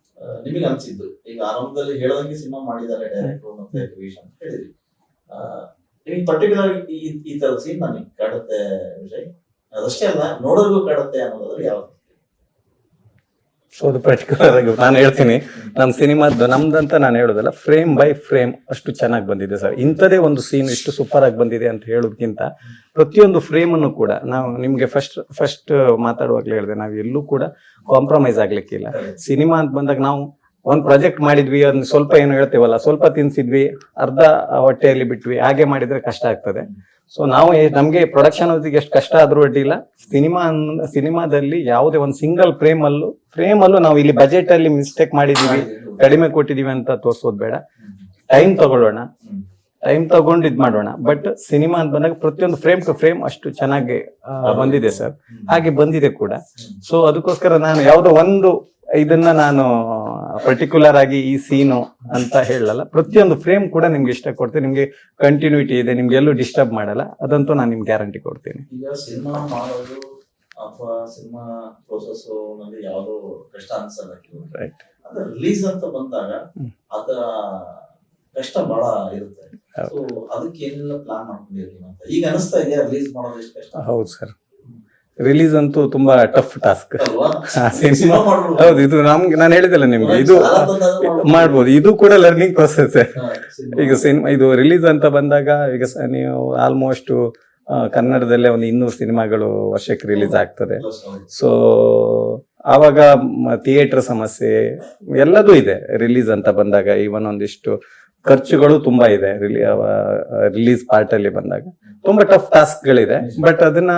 ನಿಮಗೆ ಅನ್ಸಿದ್ದು ಈಗ ಆರಂಭದಲ್ಲಿ ಹೇಳದಂಗೆ ಸಿನಿಮಾ ಮಾಡಿದ್ದಾರೆ ಡೈರೆಕ್ಟರ್ ಮತ್ತೆ ವಿಷಯ ಅಂತ ಹೇಳಿದ್ರಿ. ನಿಮಗೆ ಪರ್ಟಿಕ್ಯುಲರ್ ಈ ತರದ ಸೀನ್ ನನಗೆ ಕಾಡುತ್ತೆ ವಿಜಯ್, ಅದಷ್ಟೇ ಅಲ್ಲ ನೋಡೋರ್ಗೂ ಕಾಡುತ್ತೆ ಅನ್ನೋದಾದ್ರೆ ಯಾವ್ದು? ಸೊ ಅದು ಪರ್ಟಿಕ್ಯುಲರ್ ಆಗಿ ನಾನು ಹೇಳ್ತೀನಿ, ನಮ್ಮ ಸಿನಿಮಾದ್ದು ನಮ್ದಂತ ನಾನು ಹೇಳೋದಲ್ಲ, ಫ್ರೇಮ್ ಬೈ ಫ್ರೇಮ್ ಅಷ್ಟು ಚೆನ್ನಾಗಿ ಬಂದಿದೆ ಸರ್. ಇಂಥದೇ ಒಂದು ಸೀನ್ ಇಷ್ಟು ಸೂಪರ್ ಆಗಿ ಬಂದಿದೆ ಅಂತ ಹೇಳೋದಕ್ಕಿಂತ ಪ್ರತಿಯೊಂದು ಫ್ರೇಮ್ ಅನ್ನು ಕೂಡ ನಾವು ನಿಮ್ಗೆ ಫಸ್ಟ್ ಮಾತಾಡುವಾಗ್ಲೇ ಹೇಳಿದೆ, ನಾವು ಎಲ್ಲೂ ಕೂಡ ಕಾಂಪ್ರಮೈಸ್ ಆಗ್ಲಿಕ್ಕಿಲ್ಲ. ಸಿನಿಮಾ ಅಂತ ಬಂದಾಗ ನಾವು ಒಂದ್ ಪ್ರಾಜೆಕ್ಟ್ ಮಾಡಿದ್ವಿ, ಅದನ್ನ ಸ್ವಲ್ಪ ಏನು ಹೇಳ್ತೇವಲ್ಲ, ಸ್ವಲ್ಪ ತಿನ್ಸಿದ್ವಿ, ಅರ್ಧ ಹೊಟ್ಟೆಯಲ್ಲಿ ಬಿಟ್ವಿ, ಹಾಗೆ ಮಾಡಿದ್ರೆ ಕಷ್ಟ ಆಗ್ತದೆ. ಸೊ ನಾವು ನಮ್ಗೆ ಪ್ರೊಡಕ್ಷನ್ ಅವಧಿಗೆ ಎಷ್ಟು ಕಷ್ಟ ಆದ್ರೂ ಅಡ್ಡಿಲ್ಲ, ಸಿನಿಮಾದಲ್ಲಿ ಯಾವುದೇ ಒಂದು ಸಿಂಗಲ್ ಫ್ರೇಮ್ ಅಲ್ಲೂ ನಾವು ಇಲ್ಲಿ ಬಜೆಟ್ ಅಲ್ಲಿ ಮಿಸ್ಟೇಕ್ ಮಾಡಿದೀವಿ, ಕಡಿಮೆ ಕೊಟ್ಟಿದೀವಿ ಅಂತ ತೋರ್ಸೋದ್ ಬೇಡ. ಟೈಮ್ ತಗೊಂಡು ಇದ್ ಮಾಡೋಣ. ಬಟ್ ಸಿನಿಮಾ ಅಂತ ಬಂದಾಗ ಪ್ರತಿಯೊಂದು ಫ್ರೇಮ್ ಟು ಫ್ರೇಮ್ ಅಷ್ಟು ಚೆನ್ನಾಗಿ ಬಂದಿದೆ ಸರ್, ಹಾಗೆ ಬಂದಿದೆ ಕೂಡ. ಸೊ ಅದಕ್ಕೋಸ್ಕರ ನಾನು ಯಾವುದೋ ಒಂದು ಇದನ್ನ ನಾನು ಪರ್ಟಿಕ್ಯುಲರ್ ಆಗಿ ಈ ಸೀನು ಅಂತ ಹೇಳಲ್ಲ, ಪ್ರತಿಯೊಂದು ಫ್ರೇಮ್ ಕೂಡ ನಿಮ್ಗೆ ಇಷ್ಟ ಕೊಡ್ತೀನಿ. ನಿಮ್ಗೆ ಕಂಟಿನ್ಯೂಟಿ ಇದೆ, ನಿಮ್ಗೆ ಎಲ್ಲೂ ಡಿಸ್ಟರ್ಬ್ ಮಾಡಲ್ಲ, ಅದಂತೂ ನಾನು ನಿಮ್ಗೆ ಗ್ಯಾರಂಟಿ ಕೊಡ್ತೀನಿ. ಈಗ ಸಿನಿಮಾ ಮಾಡೋದು ಅಥವಾ ಸಿನಿಮಾ ಪ್ರೋಸೆಸ್ ನಲ್ಲಿ ಯಾವ್ದು ಕಷ್ಟ ಅನ್ಸಲ್ಲ, ರೈಟ್? ಅಂದ್ರೆ ರಿಲೀಸ್ ಅಂತ ಬಂದಾಗ ಅದರ ಕಷ್ಟ ಬಹಳ ಇರುತ್ತೆ. ಸೊ ಅದಕ್ಕೆ ಏನೆಲ್ಲ ಪ್ಲಾನ್ ಮಾಡ್ಕೊಂಡಿರ್ತೀವಿ ಅಂತ ಈಗ ಅನಿಸ್ತಾ ಇದೆಯಾ ರಿಲೀಸ್ ಮಾಡೋದು ಎಷ್ಟು ಕಷ್ಟ? ಹೌದು ಸರ್, ರಿಲೀಸ್ ಅಂತೂ ತುಂಬಾ ಟಫ್ ಟಾಸ್ಕ್. ಸಿನಿಮಾ ಹೌದು, ಇದು ನಮ್ಗೆ ನಾನು ಹೇಳಿದಲ್ಲ ನಿಮ್ಗೆ, ಇದು ಮಾಡ್ಬೋದು, ಇದು ಕೂಡ ಲರ್ನಿಂಗ್ ಪ್ರೊಸೆಸ್. ಈಗ ಸಿನಿಮಾ ಇದು ರಿಲೀಸ್ ಅಂತ ಬಂದಾಗ ಈಗ ನೀವು ಆಲ್ಮೋಸ್ಟ್ ಕನ್ನಡದಲ್ಲೇ ಒಂದು 200 ಸಿನಿಮಾಗಳು ವರ್ಷಕ್ಕೆ ರಿಲೀಸ್ ಆಗ್ತದೆ. ಸೊ ಆವಾಗ ಥಿಯೇಟರ್ ಸಮಸ್ಯೆ ಎಲ್ಲದೂ ಇದೆ ರಿಲೀಸ್ ಅಂತ ಬಂದಾಗ. ಈವನ್ ಒಂದಿಷ್ಟು ಖರ್ಚುಗಳು ತುಂಬಾ ಇದೆ ರಿಲೀಸ್ ಪಾರ್ಟ್ ಅಲ್ಲಿ ಬಂದಾಗ. ತುಂಬಾ ಟಫ್ ಟಾಸ್ಕ್ ಗಳಿದೆ, ಬಟ್ ಅದನ್ನ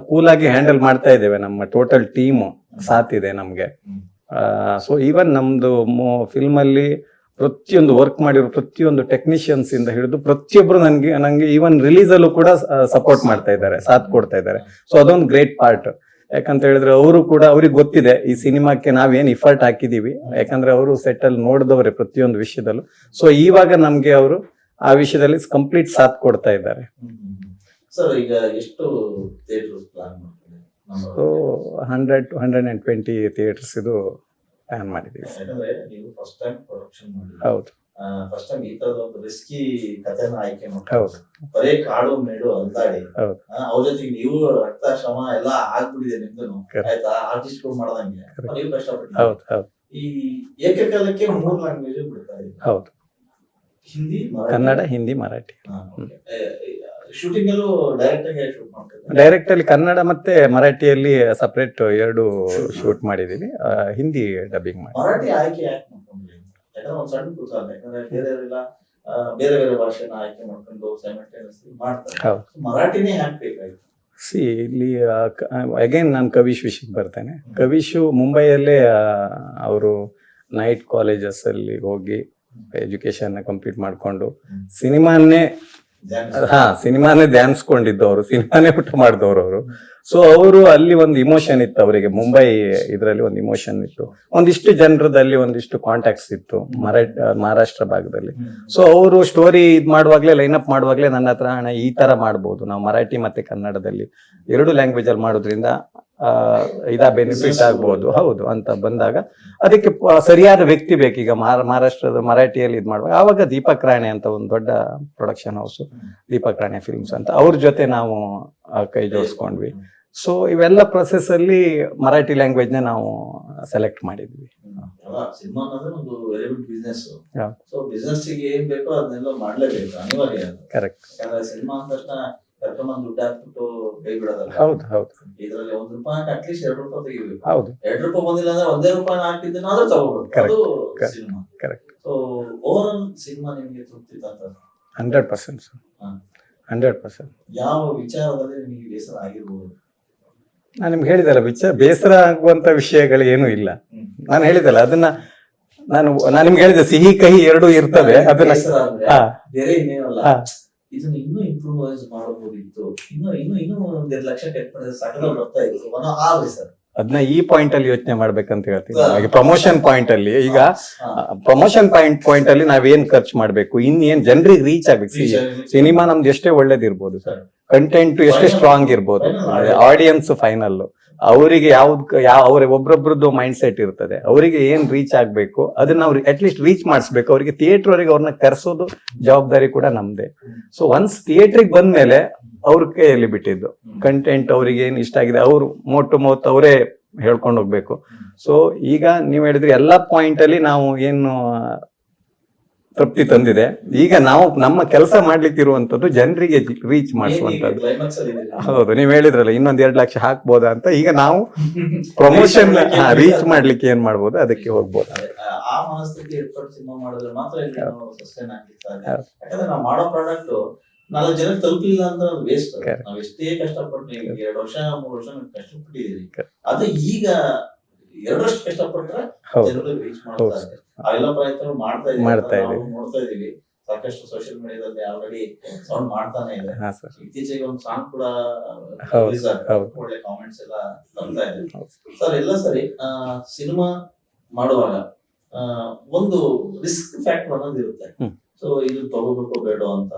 ಕೂಲ್ ಆಗಿ ಹ್ಯಾಂಡಲ್ ಮಾಡ್ತಾ ಇದ್ದೇವೆ. ನಮ್ಮ ಟೋಟಲ್ ಟೀಮ್ ಸಾಥ್ ಇದೆ ನಮ್ಗೆ. ಸೊ ಈವನ್ ನಮ್ದು ಫಿಲ್ಮ್ ಅಲ್ಲಿ ಪ್ರತಿಯೊಂದು ವರ್ಕ್ ಮಾಡಿರೋ ಪ್ರತಿಯೊಂದು ಟೆಕ್ನಿಷಿಯನ್ಸ್ ಇಂದ ಹಿಡಿದು ಪ್ರತಿಯೊಬ್ರು ನಂಗೆ ಈವನ್ ರಿಲೀಸ್ ಅಲ್ಲೂ ಕೂಡ ಸಪೋರ್ಟ್ ಮಾಡ್ತಾ ಇದ್ದಾರೆ, ಸಾಥ್ ಕೊಡ್ತಾ ಇದ್ದಾರೆ. ಸೊ ಅದೊಂದು ಗ್ರೇಟ್ ಪಾರ್ಟ್. ಯಾಕಂತ ಹೇಳಿದ್ರೆ ಅವರು ಕೂಡ, ಅವ್ರಿಗೆ ಗೊತ್ತಿದೆ ಈ ಸಿನಿಮಾಕ್ಕೆ ನಾವೇನ್ ಇಫರ್ಟ್ ಹಾಕಿದೀವಿ, ಯಾಕಂದ್ರೆ ಅವರು ಸೆಟ್ ಅಲ್ಲಿ ನೋಡಿದವ್ರೆ ಪ್ರತಿಯೊಂದು ವಿಷಯದಲ್ಲೂ. ಸೊ ಇವಾಗ ನಮ್ಗೆ ಅವರು ಆ ವಿಷಯದಲ್ಲಿ ಕಂಪ್ಲೀಟ್ ಸಾಥ್ ಕೊಡ್ತಾ ಇದ್ದಾರೆ. ಸರ್ ಈಗ ಎಷ್ಟು ಥಿಯೇಟರ್ಸ್ ಪ್ಲಾನ್ ಮಾಡ್ತೀವಿ? ಸೊ 100 to 120 ಥಿಯೇಟರ್ಸ್ ಇದು ಪ್ಲಾನ್ ಮಾಡಿದೀವಿ. ಯಾಕಂದ್ರೆ ನೀವು ಫಸ್ಟ್ ಟೈಮ್ ಪ್ರೊಡಕ್ಷನ್ ಮಾಡಿ, ಹೌದು, ಫಸ್ಟ್ ಟೈಮ್ ಈ ತರದ ಒಂದು ರಿಸ್ಕಿ ಕಥೆನ ಆಯ್ಕೆ ಮಾಡಿ, ಹೌದು, ಬರೇ ಕಾಡು ಮೇಡು ಅಲ್ದಾಡಿ, ಹೌದು, ಅವ್ರ ಜೊತೆಗೆ ನೀವು ರಕ್ತ ಶ್ರಮ ಎಲ್ಲ ಆಗ್ಬಿಟ್ಟಿದೆ ನಿಮ್ದು, ಆಯ್ತಾ? ಆರ್ಟಿಸ್ಟ್ ಗಳು ಮಾಡದಂಗೆ ನೀವು ಕಷ್ಟಪಟ್ಟು. ಹೌದು, ಹೌದು. ಈ ಏಕಕಾಲಕ್ಕೆ 3 ಲ್ಯಾಂಗ್ವೇಜ್ ಬಿಡ್ತಾ ಇದ್ದೀವಿ, ಹೌದು, ಹಿಂದಿ, ಕನ್ನಡ, ಹಿಂದಿ, ಮರಾಠಿ. ಶೂಟಿಂಗ್ ಅಲ್ಲೂ ಡೈರೆಕ್ಟ್ ಆಗಿ ಶೂಟ್ ಮಾಡ್ತಾರೆ. ಡೈರೆಕ್ಟ್ ಅಲ್ಲಿ ಕನ್ನಡ ಮತ್ತೆ ಮರಾಠಿಯಲ್ಲಿ ಸಪರೇಟ್ ಎರಡು ಶೂಟ್ ಮಾಡಿದೀವಿ, ಹಿಂದಿ ಡಬ್ಬಿಂಗ್ ಮಾಡಿ. ಮರಾಠಿ ಆಯ್ಕೆ ಯಾಕೆ ಮಾಡ್ಕೊಂಡ್ರಿ? ಯಾಕಂದ್ರೆ ಒಂದ್ ಸಣ್ಣ ಕುತೂಹಲ, ಯಾಕಂದ್ರೆ ಬೇರೆಯವರೆಲ್ಲ ಬೇರೆ ಬೇರೆ ಭಾಷೆನ ಆಯ್ಕೆ ಮಾಡ್ಕೊಂಡು ಸೈಮಲ್ಟೇನಿಯಸ್ಲಿ ಮಾಡ್ತಾರೆ. ಹೌದು. ಮರಾಠಿನೇ ಯಾಕೆ ಬೇಕಾಯ್ತು? ಇಲ್ಲಿ ಅಗೈನ್ ನಾನು ಕವಿಶ್ ವಿಷಯಕ್ಕೆ ಬರ್ತೇನೆ. ಕವಿಶು ಮುಂಬೈಯಲ್ಲೇ ಅವರು ನೈಟ್ ಕಾಲೇಜಸ್ ಅಲ್ಲಿ ಹೋಗಿ ಎಜುಕೇಶನ್ ಕಂಪ್ಲೀಟ್ ಮಾಡ್ಕೊಂಡು ಸಿನಿಮಾನೇ ಸಿನಿಮಾನೇ ಧ್ಯಾನಿಸ್ಕೊಂಡಿದ್ದವರು, ಸಿನಿಮಾನೇ ಊಟ ಮಾಡಿದವರು ಅವರು. ಸೊ ಅವರು ಅಲ್ಲಿ ಒಂದು ಇಮೋಷನ್ ಇತ್ತು ಅವರಿಗೆ, ಮುಂಬೈ ಇದರಲ್ಲಿ ಒಂದು ಇಮೋಷನ್ ಇತ್ತು, ಒಂದಿಷ್ಟು ಜನರದಲ್ಲಿ ಒಂದಿಷ್ಟು ಕಾಂಟ್ಯಾಕ್ಟ್ಸ್ ಇತ್ತು ಮಹಾರಾಷ್ಟ್ರ ಭಾಗದಲ್ಲಿ. ಸೊ ಅವರು ಸ್ಟೋರಿ ಇದ್ ಮಾಡುವಾಗ್ಲೇ, ಲೈನಪ್ ಮಾಡುವಾಗ್ಲೇ ನನ್ನ ಹತ್ರ ಹಣ ಈ ತರ ಮಾಡ್ಬೋದು ನಾವು ಮರಾಠಿ ಮತ್ತೆ ಕನ್ನಡದಲ್ಲಿ ಎರಡು ಲ್ಯಾಂಗ್ವೇಜ್ ಅಲ್ಲಿ ಮಾಡೋದ್ರಿಂದ ಬೆನಿಫಿಟ್ ಆಗ್ಬೋದು, ಹೌದು ಅಂತ ಬಂದಾಗ ಅದಕ್ಕೆ ಸರಿಯಾದ ವ್ಯಕ್ತಿ ಬೇಕೀಗ. ಮಹಾರಾಷ್ಟ್ರದ ಮರಾಠಿಯಲ್ಲಿ ಇದು ಮಾಡುವಾಗ ಆವಾಗ ದೀಪಕ್ ರಾಣೆ ಅಂತ ಒಂದು ದೊಡ್ಡ production house, Deepak Rane films ಅಂತ, ಅವ್ರ ಜೊತೆ ನಾವು ಕೈ ಜೋಡಿಸ್ಕೊಂಡ್ವಿ. ಸೊ ಇವೆಲ್ಲ ಪ್ರೊಸೆಸ್ ಅಲ್ಲಿ ಮರಾಠಿ ಲ್ಯಾಂಗ್ವೇಜ್ ನ ನಾವು ಸೆಲೆಕ್ಟ್ ಮಾಡಿದ್ವಿ. ಸಿನಿಮಾ ಅನ್ನೋದು ಒಂದು very good business. So business ಗೆ ಏನ್ ಬೇಕೋ ಅದನ್ನೆಲ್ಲ ಮಾಡ್ಲೇಬೇಕು, ಅನಿವಾರ್ಯ. ಕರೆಕ್ಟ್. ಯಾಕಂದ್ರೆ ಸಿನಿಮಾ ಅಂದ ತಕ್ಷಣ ಕರ್ಕೊಂಡ್ ದುಡ್ಡು ಹಾಕ್ಬಿಟ್ಟು ಕೈ ಬಿಡೋದಲ್ಲ. ಹೌದು ಹೌದು. ಇದ್ರಲ್ಲಿ ₹1 ಅಟ್ಲೀಸ್ಟ್ ₹2 ತೆಗಿಬೇಕು. ಹೌದು. ₹2 ಬಂದಿಲ್ಲ ಅಂದ್ರೆ ₹1 ಹಾಕಿದ್ದನ್ನಾದ್ರೂ ತಗೋಬೇಕು, ಅದು cinema. Correct. So over all cinema ನಿಮ್ಗೆ ತೃಪ್ತಿ ತಂತ? 100%. 100%. ಯಾವ ವಿಚಾರದಲ್ಲಿ ನಿಮಗೆ ಬೇಸರ ಆಗಿರ್ಬೋದು? ನಾನು ನಿಮ್ಗೆ ಹೇಳಿದಲ್ಲ, ಬೇಸರ ಆಗುವಂತ ವಿಷಯಗಳು ಏನೂ ಇಲ್ಲ. ನಾನು ಹೇಳಿದಲ್ಲ ಅದನ್ನ, ನಾನು ನಿಮ್ಗೆ ಹೇಳಿದೆ ಸಿಹಿ ಕಹಿ ಎರಡೂ ಇರ್ತವೆ. ಅದನ್ನ ಬೇರೆ ಇನ್ನೇನಲ್ಲ, ಇದನ್ನ ಇನ್ನೂ ಇಂಪ್ರೂವೈಸ್ ಮಾಡಬಹುದಿತ್ತು, ಇನ್ನೂ 1.5 ಲಕ್ಷ ಕಟ್ಕೊಂಡ್ರೆ ಸಾಕಲ್ಲ ಬರ್ತಾ ಇತ್ತು ಅನ್ನೋ ಆ ಬೇಸರ. ಅದನ್ನ ಈ ಪಾಯಿಂಟ್ ಅಲ್ಲಿ ಯೋಚನೆ ಮಾಡ್ಬೇಕಂತ ಹೇಳ್ತೀನಿ. ಪ್ರಮೋಷನ್ ಪಾಯಿಂಟ್ ಅಲ್ಲಿ, ಈಗ ಪ್ರಮೋಷನ್ ಪಾಯಿಂಟ್ ಅಲ್ಲಿ ನಾವೇನ್ ಖರ್ಚು ಮಾಡ್ಬೇಕು, ಇನ್ನೇನ್ ಜನರಿಗೆ ರೀಚ್ ಆಗ್ಬೇಕು. ಸಿನಿಮಾ ನಮ್ದು ಎಷ್ಟೇ ಒಳ್ಳೇದಿರ್ಬೋದು ಸರ್, ಕಂಟೆಂಟ್ ಎಷ್ಟೇ ಸ್ಟ್ರಾಂಗ್ ಇರ್ಬೋದು, ಆಡಿಯನ್ಸ್ ಫೈನಲ್ ಅವರಿಗೆ ಅವ್ರ ಒಬ್ರೊಬ್ರದ್ದು ಮೈಂಡ್ ಸೆಟ್ ಇರ್ತದೆ, ಅವರಿಗೆ ಏನ್ ರೀಚ್ ಆಗ್ಬೇಕು ಅದನ್ನ ಅವ್ರಿಗೆ ಅಟ್ಲೀಸ್ಟ್ ರೀಚ್ ಮಾಡಿಸ್ಬೇಕು. ಅವರಿಗೆ ಥಿಯೇಟರ್ ಅವರಿಗೆ ಅವ್ರನ್ನ ಕರೆಸೋದು ಜವಾಬ್ದಾರಿ ಕೂಡ ನಮ್ದೇ. ಸೊ ಒನ್ಸ್ ಥಿಯೇಟ್ರಿಗೆ ಬಂದ್ಮೇಲೆ ಅವ್ರ ಕೈಯಲ್ಲಿ ಬಿಟ್ಟಿದ್ದು ಕಂಟೆಂಟ್, ಅವ್ರಿಗೆ ಏನ್ ಇಷ್ಟ ಆಗಿದೆ ಅವ್ರು ಮೌತ್ ಅವರೇ ಹೇಳ್ಕೊಂಡು ಹೋಗ್ಬೇಕು. ಸೊ ಈಗ ನೀವ್ ಹೇಳಿದ್ರಿ ಎಲ್ಲಾ ಪಾಯಿಂಟ್ ಅಲ್ಲಿ ನಾವು ಏನು ತೃಪ್ತಿ ತಂದಿದೆ. ಈಗ ನಾವು ನಮ್ಮ ಕೆಲಸ ಮಾಡ್ಲಿಕ್ಕೆ ಇರುವಂತದ್ದು ಜನರಿಗೆ ರೀಚ್ ಮಾಡಿಸುವಂತದ್ದು. ಹೌದು, ನೀವ್ ಹೇಳಿದ್ರಲ್ಲ ಇನ್ನೊಂದ್ 2 ಲಕ್ಷ ಹಾಕ್ಬೋದಾ ಅಂತ. ಈಗ ನಾವು ಪ್ರಮೋಷನ್ ರೀಚ್ ಮಾಡ್ಲಿಕ್ಕೆ ಏನ್ ಮಾಡ್ಬೋದು ಅದಕ್ಕೆ ಹೋಗ್ಬೋದು. ಆ ಮನಸ್ಥಿತಿ ಇಟ್ಕೊಂಡು ಸಿನಿಮಾ ಮಾಡಿದ್ರೆ ಮಾತ್ರ ಸಸ್ಟೈನ್ ಆಗ್ಲಿಕ್ಕೆ. ಯಾಕಂದ್ರೆ ನಾವು ಮಾಡೋ ಪ್ರಾಡಕ್ಟ್ 4 ಜನಕ್ಕೆ ತಲುಪಿಲ್ಲ ಅಂದ್ರೆ ಅದು ವೇಸ್ಟ್. ನಾವ್ ಎಷ್ಟೇ ಕಷ್ಟಪಟ್ಟು 2 ವರ್ಷ 3 ವರ್ಷ ಕಷ್ಟಪಟ್ಟಿದೀವಿ, ಅದು ಈಗ 2ರಷ್ಟು ಕಷ್ಟಪಟ್ರೆ ಜನರಿಗೆ ರೀಚ್ ಮಾಡ್ತಾರೆ. ಅವೆಲ್ಲ ಪ್ರಯತ್ನ ಮಾಡ್ತಾ ಇದ್ದೀವಿ, ನೋಡ್ತಾ ಇದೀವಿ. ಸಾಕಷ್ಟು ಸೋಷಿಯಲ್ ಮೀಡಿಯಾದಲ್ಲಿ ಆಲ್ರೆಡಿ ಸೌಂಡ್ ಮಾಡ್ತಾನೆ ಇದೆ. ಇತ್ತೀಚೆಗೆ ಒಂದು ಸಾಂಗ್ ಕೂಡ ಒಳ್ಳೆ ಕಾಮೆಂಟ್ಸ್ ಎಲ್ಲ ಬರ್ತಾ ಇದೆ. ಸರ್ ಎಲ್ಲ ಸರಿ, ಸಿನಿಮಾ ಮಾಡುವಾಗ ಒಂದು ರಿಸ್ಕ್ ಫ್ಯಾಕ್ಟರ್ ಅನ್ನೋದು ಇರುತ್ತೆ. ಸೊ ಇದು ತಗೋಬೇಕು ಬೇಡ ಅಂತ.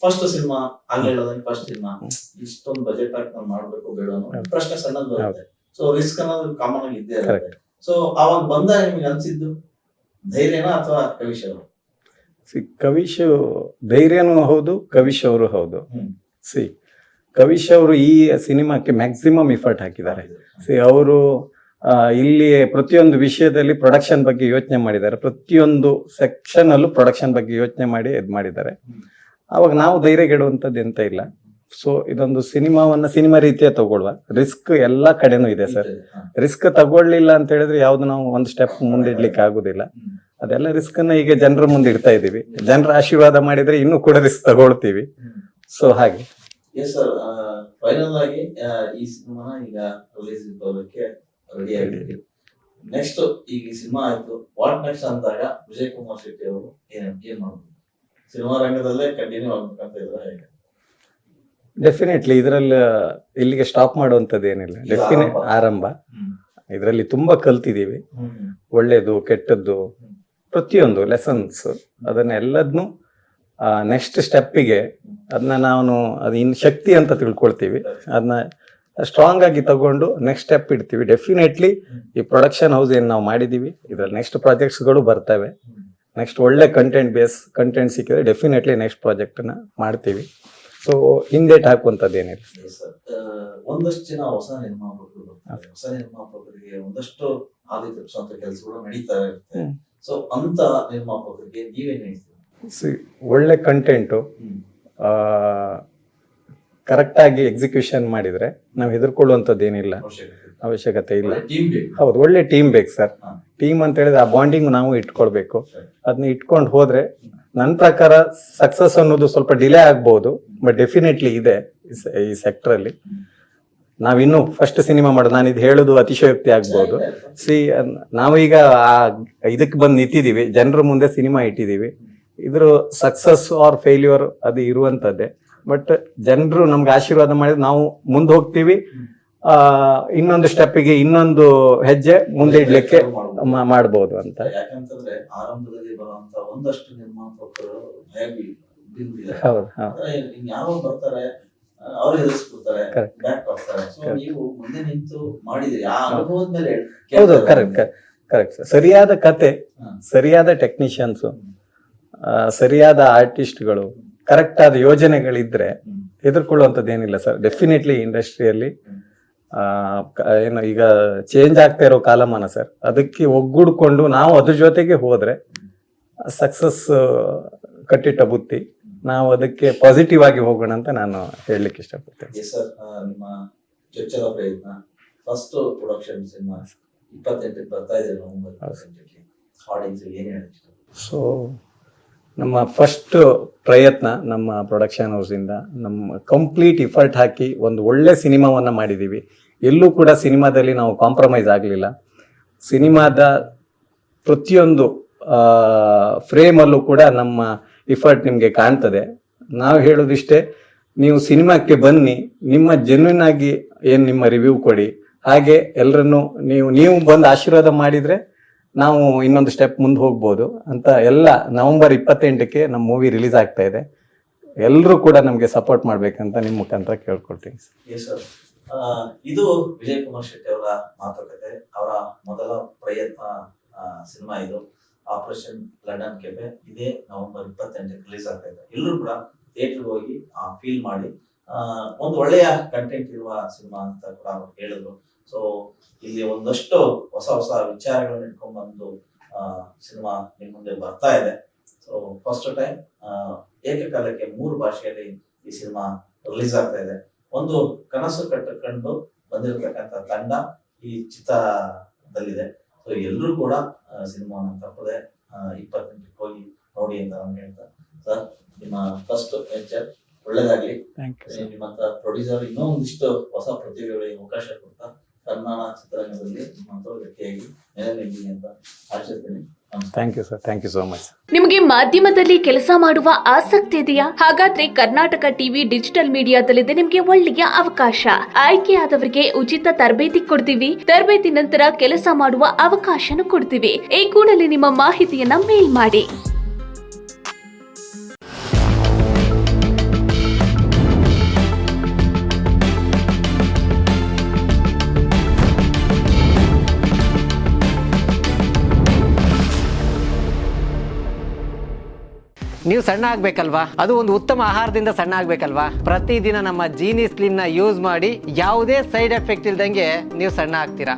ಫಸ್ಟ್ ಸಿನಿಮಾ ಆಗ್ಲಿಲ್ಲದಂಗೆ ಫಸ್ಟ್ ಸಿನಿಮಾ ಇಷ್ಟೊಂದು ಬಜೆಟ್ ಹಾಕಿ ನಾವು ಮಾಡ್ಬೇಕು ಬೇಡ ಅನ್ನೋ ಪ್ರಶ್ನೆ ಸಣ್ಣದು ಬರುತ್ತೆ. ಸೊ ರಿಸ್ಕ್ ಅನ್ನೋದು ಕಾಮನ್ ಆಗಿ ಇದ್ದೇ ಇರುತ್ತೆ. ಸೊ ಅವಾಗ ಬಂದಾಗ ನಿಮ್ಗೆ ಅನ್ಸಿದ್ದು ಧೈರ್ಯನಾ ಅಥವಾ ಕವಿಶ್ ಅವರು? ಕವಿಶ್ ಧೈರ್ಯನೂ ಹೌದು, ಕವಿಶ್ ಅವರು ಹೌದು. ಕವಿಶ್ ಅವರು ಈ ಸಿನಿಮಾಕ್ಕೆ ಮ್ಯಾಕ್ಸಿಮಮ್ ಎಫರ್ಟ್ ಹಾಕಿದ್ದಾರೆ. ಅವರು ಇಲ್ಲಿ ಪ್ರತಿಯೊಂದು ವಿಷಯದಲ್ಲಿ ಪ್ರೊಡಕ್ಷನ್ ಬಗ್ಗೆ ಯೋಚನೆ ಮಾಡಿದ್ದಾರೆ, ಪ್ರತಿಯೊಂದು ಸೆಕ್ಷನ್ ಅಲ್ಲೂ ಪ್ರೊಡಕ್ಷನ್ ಬಗ್ಗೆ ಯೋಚನೆ ಮಾಡಿ ಇದ್ ಮಾಡಿದ್ದಾರೆ. ಅವಾಗ ನಾವು ಧೈರ್ಯಗೆಡುವಂಥದ್ದು ಎಂತ ಇಲ್ಲ. ಸೊ ಇದೊಂದು ಸಿನಿಮಾ ರೀತಿಯ ತಗೊಳ್ಳುವ, ರಿಸ್ಕ್ ಎಲ್ಲಾ ಕಡೆನೂ ಇದೆ ಸರ್. ರಿಸ್ಕ್ ತಗೊಳ್ಳಿಲ್ಲ ಅಂತ ಹೇಳಿದ್ರೆ ಯಾವ್ದು ನಾವು ಒಂದು ಸ್ಟೆಪ್ ಮುಂದಿಡ್ಲಿಕ್ಕೆ ಆಗುದಿಲ್ಲ. ಅದೆಲ್ಲ ರಿಸ್ಕ್ ಅನ್ನ ಈಗ ಜನರ ಮುಂದೆ ಇಡ್ತಾ ಇದೀವಿ. ಜನರ ಆಶೀರ್ವಾದ ಮಾಡಿದ್ರೆ ಇನ್ನೂ ಕೂಡ ರಿಸ್ಕ್ ತಗೊಳ್ತೀವಿ. ಸೊ ಹಾಗೆ ಫೈನಲ್ ಆಗಿ ಈ ಸಿನಿಮಾ ಈಗ ರಿಲೀಸ್ ಮಾಡೋದಕ್ಕೆ ರೆಡಿ ಆಗಿದ್ದೀವಿ. ನೆಕ್ಸ್ಟ್ ಈಗ ಸಿನಿಮಾ ಆಯ್ತು, ವಾಟ್ ನೆಕ್ಸ್ಟ್ ಅಂದಾಗ ವಿಜಯ್ ಕುಮಾರ್ ಶೆಟ್ಟಿ ಅವರು ಏನ್ ಮಾಡ್ಬೋದು? ಸಿನಿಮಾ ರಂಗದಲ್ಲೇ ಕಂಟಿನ್ಯೂ ಆಗ್ಬೇಕಂತ ಇದ್ರೆ ಹೇಗೆ? ಡೆಫಿನೆಟ್ಲಿ ಇದರಲ್ಲಿ ಇಲ್ಲಿಗೆ ಸ್ಟಾಪ್ ಮಾಡುವಂತದ್ದು ಏನಿಲ್ಲ. ಡೆಫಿನೆಟ್ ಆರಂಭ. ಇದರಲ್ಲಿ ತುಂಬಾ ಕಲ್ತಿದೀವಿ, ಒಳ್ಳೇದು ಕೆಟ್ಟದ್ದು ಪ್ರತಿಯೊಂದು ಲೆಸನ್ಸ್, ಅದನ್ನೆಲ್ಲದನ್ನು ನೆಕ್ಸ್ಟ್ ಸ್ಟೆಪ್ಪಿಗೆ ಅದನ್ನ ನಾವು ಇನ್ ಶಕ್ತಿ ಅಂತ ತಿಳ್ಕೊಳ್ತೀವಿ. ಅದನ್ನ ಸ್ಟ್ರಾಂಗ್ ಆಗಿ ತಗೊಂಡು ನೆಕ್ಸ್ಟ್ ಸ್ಟೆಪ್ ಇಡ್ತೀವಿ. ಡೆಫಿನೆಟ್ಲಿ ಈ ಪ್ರೊಡಕ್ಷನ್ ಹೌಸ್ ಏನ್ ನಾವು ಮಾಡಿದೀವಿ, ಇದ್ರಲ್ಲಿ ನೆಕ್ಸ್ಟ್ ಪ್ರಾಜೆಕ್ಟ್ಸ್ ಗಳು ಬರ್ತವೆ. ನೆಕ್ಸ್ಟ್ ಒಳ್ಳೆ ಕಂಟೆಂಟ್ ಸಿಕ್ಕಿದ್ರೆ ಡೆಫಿನೆಟ್ಲಿ ನೆಕ್ಸ್ಟ್ ಪ್ರಾಜೆಕ್ಟ್ ನ ಮಾಡ್ತೀವಿ. ಸೊ ಹಿಂದೇಟ್ ಹಾಕುವಂತದ್ದು ಏನಿಲ್ಲ. ಒಂದಷ್ಟು ಜನ ಹೊಸ ನಿರ್ಮಾಪಕರಿಗೆ ಒಂದಷ್ಟು ಹಾದಿ ತಪ್ಪಿಸುವಂತ ಕೆಲಸಗಳು ನಡೀತಾ ಇರುತ್ತೆ. ಸೊ ಅಂತ ನಿರ್ಮಾಪಕರಿಗೆ ನೀವೇನ್ ಹೇಳ್ತೀವಿ? ಒಳ್ಳೆ ಕಂಟೆಂಟು, ಕರೆಕ್ಟಾಗಿ ಎಕ್ಸಿಕ್ಯೂಷನ್ ಮಾಡಿದರೆ ನಾವು ಹೆದರ್ಕೊಳ್ಳುವಂಥದ್ದು ಏನಿಲ್ಲ, ಅವಶ್ಯಕತೆ ಇಲ್ಲ. ಹೌದು, ಒಳ್ಳೆ ಟೀಮ್ ಬೇಕು ಸರ್. ಟೀಮ್ ಅಂತ ಹೇಳಿದ್ರೆ ಆ ಬಾಂಡಿಂಗ್ ನಾವು ಇಟ್ಕೊಳ್ಬೇಕು. ಅದನ್ನ ಇಟ್ಕೊಂಡು ಹೋದ್ರೆ ನನ್ನ ಪ್ರಕಾರ ಸಕ್ಸಸ್ ಅನ್ನೋದು ಸ್ವಲ್ಪ ಡಿಲೇ ಆಗ್ಬೋದು, ಬಟ್ ಡೆಫಿನೆಟ್ಲಿ ಇದೆ ಈ ಸೆಕ್ಟರ್ ಅಲ್ಲಿ. ನಾವಿನ್ನು ಫಸ್ಟ್ ಸಿನಿಮಾ ಮಾಡೋದು, ನಾನು ಇದು ಹೇಳೋದು ಅತಿಶಯೋಕ್ತಿ ಆಗ್ಬೋದು. ನಾವೀಗ ಇದಕ್ಕೆ ಬಂದು ನಿಂತಿದ್ದೀವಿ, ಜನರ ಮುಂದೆ ಸಿನಿಮಾ ಇಟ್ಟಿದ್ದೀವಿ. ಇದ್ರ ಸಕ್ಸಸ್ ಆರ್ ಫೇಲ್ಯೂರ್ ಅದು ಇರುವಂತದ್ದೇ. ಬಟ್ ಜನರು ನಮ್ಗೆ ಆಶೀರ್ವಾದ ಮಾಡಿದ್ರೆ ನಾವು ಮುಂದೆ ಹೋಗ್ತೀವಿ. ಇನ್ನೊಂದು ಸ್ಟೆಪ್ಪಿಗೆ ಇನ್ನೊಂದು ಹೆಜ್ಜೆ ಮುಂದೆ ಇಡ್ಲಿಕ್ಕೆ ಮಾಡ್ಬೋದು ಅಂತ. ಯಾಕಂತಂದ್ರೆ ಆರಂಭದಲ್ಲಿ ಬರುವಂತ ಒಂದಷ್ಟು ನಿರ್ಮಾಪಕರು ಹೌದು, ಯಾವ ಬರ್ತಾರೆ ಅವ್ರು ಎದುರಿಸ್ಬಿಡ್ತಾರೆ, ಬ್ಯಾಕ್ ಬರ್ತಾರೆ. ಸೊ ನೀವು ಮುಂದೆ ನಿಂತು ಮಾಡಿದ್ರಿ, ಆ ಅನುಭವದ ಮೇಲೆ. ಹೌದು, ಕರೆಕ್ಟ್ ಸರ್. ಸರಿಯಾದ ಕತೆ, ಸರಿಯಾದ ಟೆಕ್ನಿಷಿಯನ್ಸ್, ಸರಿಯಾದ ಆರ್ಟಿಸ್ಟ್ಗಳು, ಕರೆಕ್ಟ್ ಆದ ಯೋಜನೆಗಳಿದ್ರೆ ಹೆದರ್ಕೊಳ್ಳುವಂಥದ್ದು ಏನಿಲ್ಲ ಸರ್. ಡೆಫಿನೆಟ್ಲಿ ಇಂಡಸ್ಟ್ರಿಯಲ್ಲಿ ಏನು ಈಗ ಚೇಂಜ್ ಆಗ್ತಾ ಇರೋ ಕಾಲಮಾನ ಸರ್, ಅದಕ್ಕೆ ಒಗ್ಗೂಡ್ಕೊಂಡು ನಾವು ಅದ್ರ ಜೊತೆಗೆ ಹೋದ್ರೆ ಸಕ್ಸಸ್ ಕಟ್ಟಿಟ್ಟ ಬುತ್ತಿ. ನಾವು ಅದಕ್ಕೆ ಪಾಸಿಟಿವ್ ಆಗಿ ಹೋಗೋಣ ಅಂತ ನಾನು ಹೇಳಲಿಕ್ಕೆ ಇಷ್ಟಪಡ್ತೇನೆ. ಸರ್, ನಿಮ್ಮ ಚೊಚ್ಚಲ ಪ್ರಯತ್ನ ಫಸ್ಟ್ ಪ್ರೊಡಕ್ಷನ್ ಸಿನಿಮಾ 28ಕ್ಕೆ ಬರ್ತಾ ಇದೆ, ನವೆಂಬರ್ 28ಕ್ಕೆ. ಆಡಿಯನ್ಸ್ ಏನು ಹೇಳಕ್ಕೆ ಇಷ್ಟ? ಸೊ ನಮ್ಮ ಫಸ್ಟ್ ಪ್ರಯತ್ನ ನಮ್ಮ ಪ್ರೊಡಕ್ಷನ್ ಹೌಸಿಂದ ನಮ್ಮ ಕಂಪ್ಲೀಟ್ ಇಫರ್ಟ್ ಹಾಕಿ ಒಂದು ಒಳ್ಳೆ ಸಿನಿಮಾವನ್ನು ಮಾಡಿದ್ದೀವಿ. ಎಲ್ಲೂ ಕೂಡ ಸಿನಿಮಾದಲ್ಲಿ ನಾವು ಕಾಂಪ್ರಮೈಸ್ ಆಗಲಿಲ್ಲ. ಸಿನಿಮಾದ ಪ್ರತಿಯೊಂದು ಫ್ರೇಮಲ್ಲೂ ಕೂಡ ನಮ್ಮ ಇಫರ್ಟ್ ನಿಮಗೆ ಕಾಣ್ತದೆ. ನಾವು ಹೇಳೋದಿಷ್ಟೇ, ನೀವು ಸಿನಿಮಾಕ್ಕೆ ಬನ್ನಿ, ನಿಮ್ಮ ಜೆನ್ಯೂನ್ ಆಗಿ ಏನು ನಿಮ್ಮ ರಿವ್ಯೂ ಕೊಡಿ. ಹಾಗೆ ಎಲ್ಲರನ್ನು ನೀವು ಬಂದು ಆಶೀರ್ವಾದ ಮಾಡಿದರೆ ನಾವು ಇನ್ನೊಂದು ಸ್ಟೆಪ್ ಮುಂದೆ ಹೋಗ್ಬೋದು ಅಂತ. ಎಲ್ಲ ನವೆಂಬರ್ 28ಕ್ಕೆ ನಮ್ಮ ಮೂವಿ ರಿಲೀಸ್ ಆಗ್ತಾ ಇದೆ. ಎಲ್ಲರೂ ಕೂಡ ನಮಗೆ ಸಪೋರ್ಟ್ ಮಾಡ್ಬೇಕಂತ ನಿಮ್ಮ ಮುಖಾಂತರ ಕೇಳ್ಕೊಳ್ತೀನಿ. ಸರ್, ಇದು ವಿಜಯ್ ಕುಮಾರ್ ಶೆಟ್ಟಿ ಅವರ ಮಾತುಕತೆ, ಅವರ ಮೊದಲ ಪ್ರಯತ್ನ ಸಿನಿಮಾ ಇದು, ಆಪರೇಷನ್ ಲಂಡನ್ ಕೆಫೆ. ಇದೇ ನವೆಂಬರ್ 28ಕ್ಕೆ ರಿಲೀಸ್ ಆಗ್ತಾ ಇದೆ. ಎಲ್ಲರೂ ಕೂಡ ಥಿಯೇಟರ್ಗೆ ಹೋಗಿ ಫೀಲ್ ಮಾಡಿ, ಒಂದು ಒಳ್ಳೆಯ ಕಂಟೆಂಟ್ ಇರುವ ಸಿನಿಮಾ ಅಂತ ಕೂಡ ಅವರು ಹೇಳಿದ್ರು. ಸೊ ಇಲ್ಲಿ ಒಂದಷ್ಟು ಹೊಸ ವಿಚಾರಗಳನ್ನ ಇಟ್ಕೊಂಡ್ ಬಂದು ಸಿನಿಮಾ ನಿಮ್ ಮುಂದೆ ಬರ್ತಾ ಇದೆ. ಸೊ ಫಸ್ಟ್ ಟೈಮ್ ಏಕಕಾಲಕ್ಕೆ 3 ಭಾಷೆಯಲ್ಲಿ ಈ ಸಿನಿಮಾ ರಿಲೀಸ್ ಆಗ್ತಾ ಇದೆ. ಒಂದು ಕನಸು ಕಟ್ಟಿಕೊಂಡು ಬಂದಿರತಕ್ಕಂತ ತಂಡ ಈ ಚಿತ್ರದಲ್ಲಿದೆ. ಸೊ ಎಲ್ಲರೂ ಕೂಡ ಸಿನಿಮಾನ ತಪ್ಪದೆ 28ಕ್ಕೆ ಹೋಗಿ ನೋಡಿ ಅಂತ ನಾನು ಹೇಳ್ತಾ, ಸರ್ ನಿಮ್ಮ ಫಸ್ಟ್ ವೆಂಚರ್ ಒಳ್ಳೇದಾಗ್ಲಿ. ನಿಮ್ಮಂತ ಪ್ರೊಡ್ಯೂಸರ್ ಇನ್ನೂ ಒಂದಿಷ್ಟು ಹೊಸ ಪ್ರತಿಭೆಗಳಿಗೆ ಅವಕಾಶ ಕೊಡ್ತಾ ಕನ್ನಡ ಚಿತ್ರರಂಗದಲ್ಲಿ ನಿಮ್ಮಂತ ಗಟ್ಟಿಯಾಗಿ ನೆಲೆ ನಿಲ್ಲಿ ಅಂತ ಆಶಿಸ್ತೀನಿ. Thank you sir, thank you so much. ನಿಮಗೆ ಮಾಧ್ಯಮದಲ್ಲಿ ಕೆಲಸ ಮಾಡುವ ಆಸಕ್ತಿ ಇದೆಯಾ? ಹಾಗಾದ್ರೆ ಕರ್ನಾಟಕ ಟಿವಿ ಡಿಜಿಟಲ್ ಮೀಡಿಯಾದಲ್ಲಿದೆ ನಿಮಗೆ ಒಳ್ಳೆಯ ಅವಕಾಶ. ಆಯ್ಕೆಯಾದವರಿಗೆ ಉಚಿತ ತರಬೇತಿ ಕೊಡ್ತೀವಿ. ತರಬೇತಿ ನಂತರ ಕೆಲಸ ಮಾಡುವ ಅವಕಾಶನೂ ಕೊಡ್ತೀವಿ. ಈ ಕೂಡಲೇ ನಿಮ್ಮ ಮಾಹಿತಿಯನ್ನ ಮೇಲ್ ಮಾಡಿ. ನೀವು ಸಣ್ಣ ಆಗ್ಬೇಕಲ್ವಾ? ಅದು ಒಂದು ಉತ್ತಮ ಆಹಾರದಿಂದ ಸಣ್ಣ ಆಗ್ಬೇಕಲ್ವಾ? ಪ್ರತಿದಿನ ನಮ್ಮ ಜೀನಿ ಸ್ಲಿಮ್ ನ ಯೂಸ್ ಮಾಡಿ ಯಾವುದೇ ಸೈಡ್ ಎಫೆಕ್ಟ್ ಇಲ್ದಂಗೆ ನೀವು ಸಣ್ಣ ಆಗ್ತೀರಾ.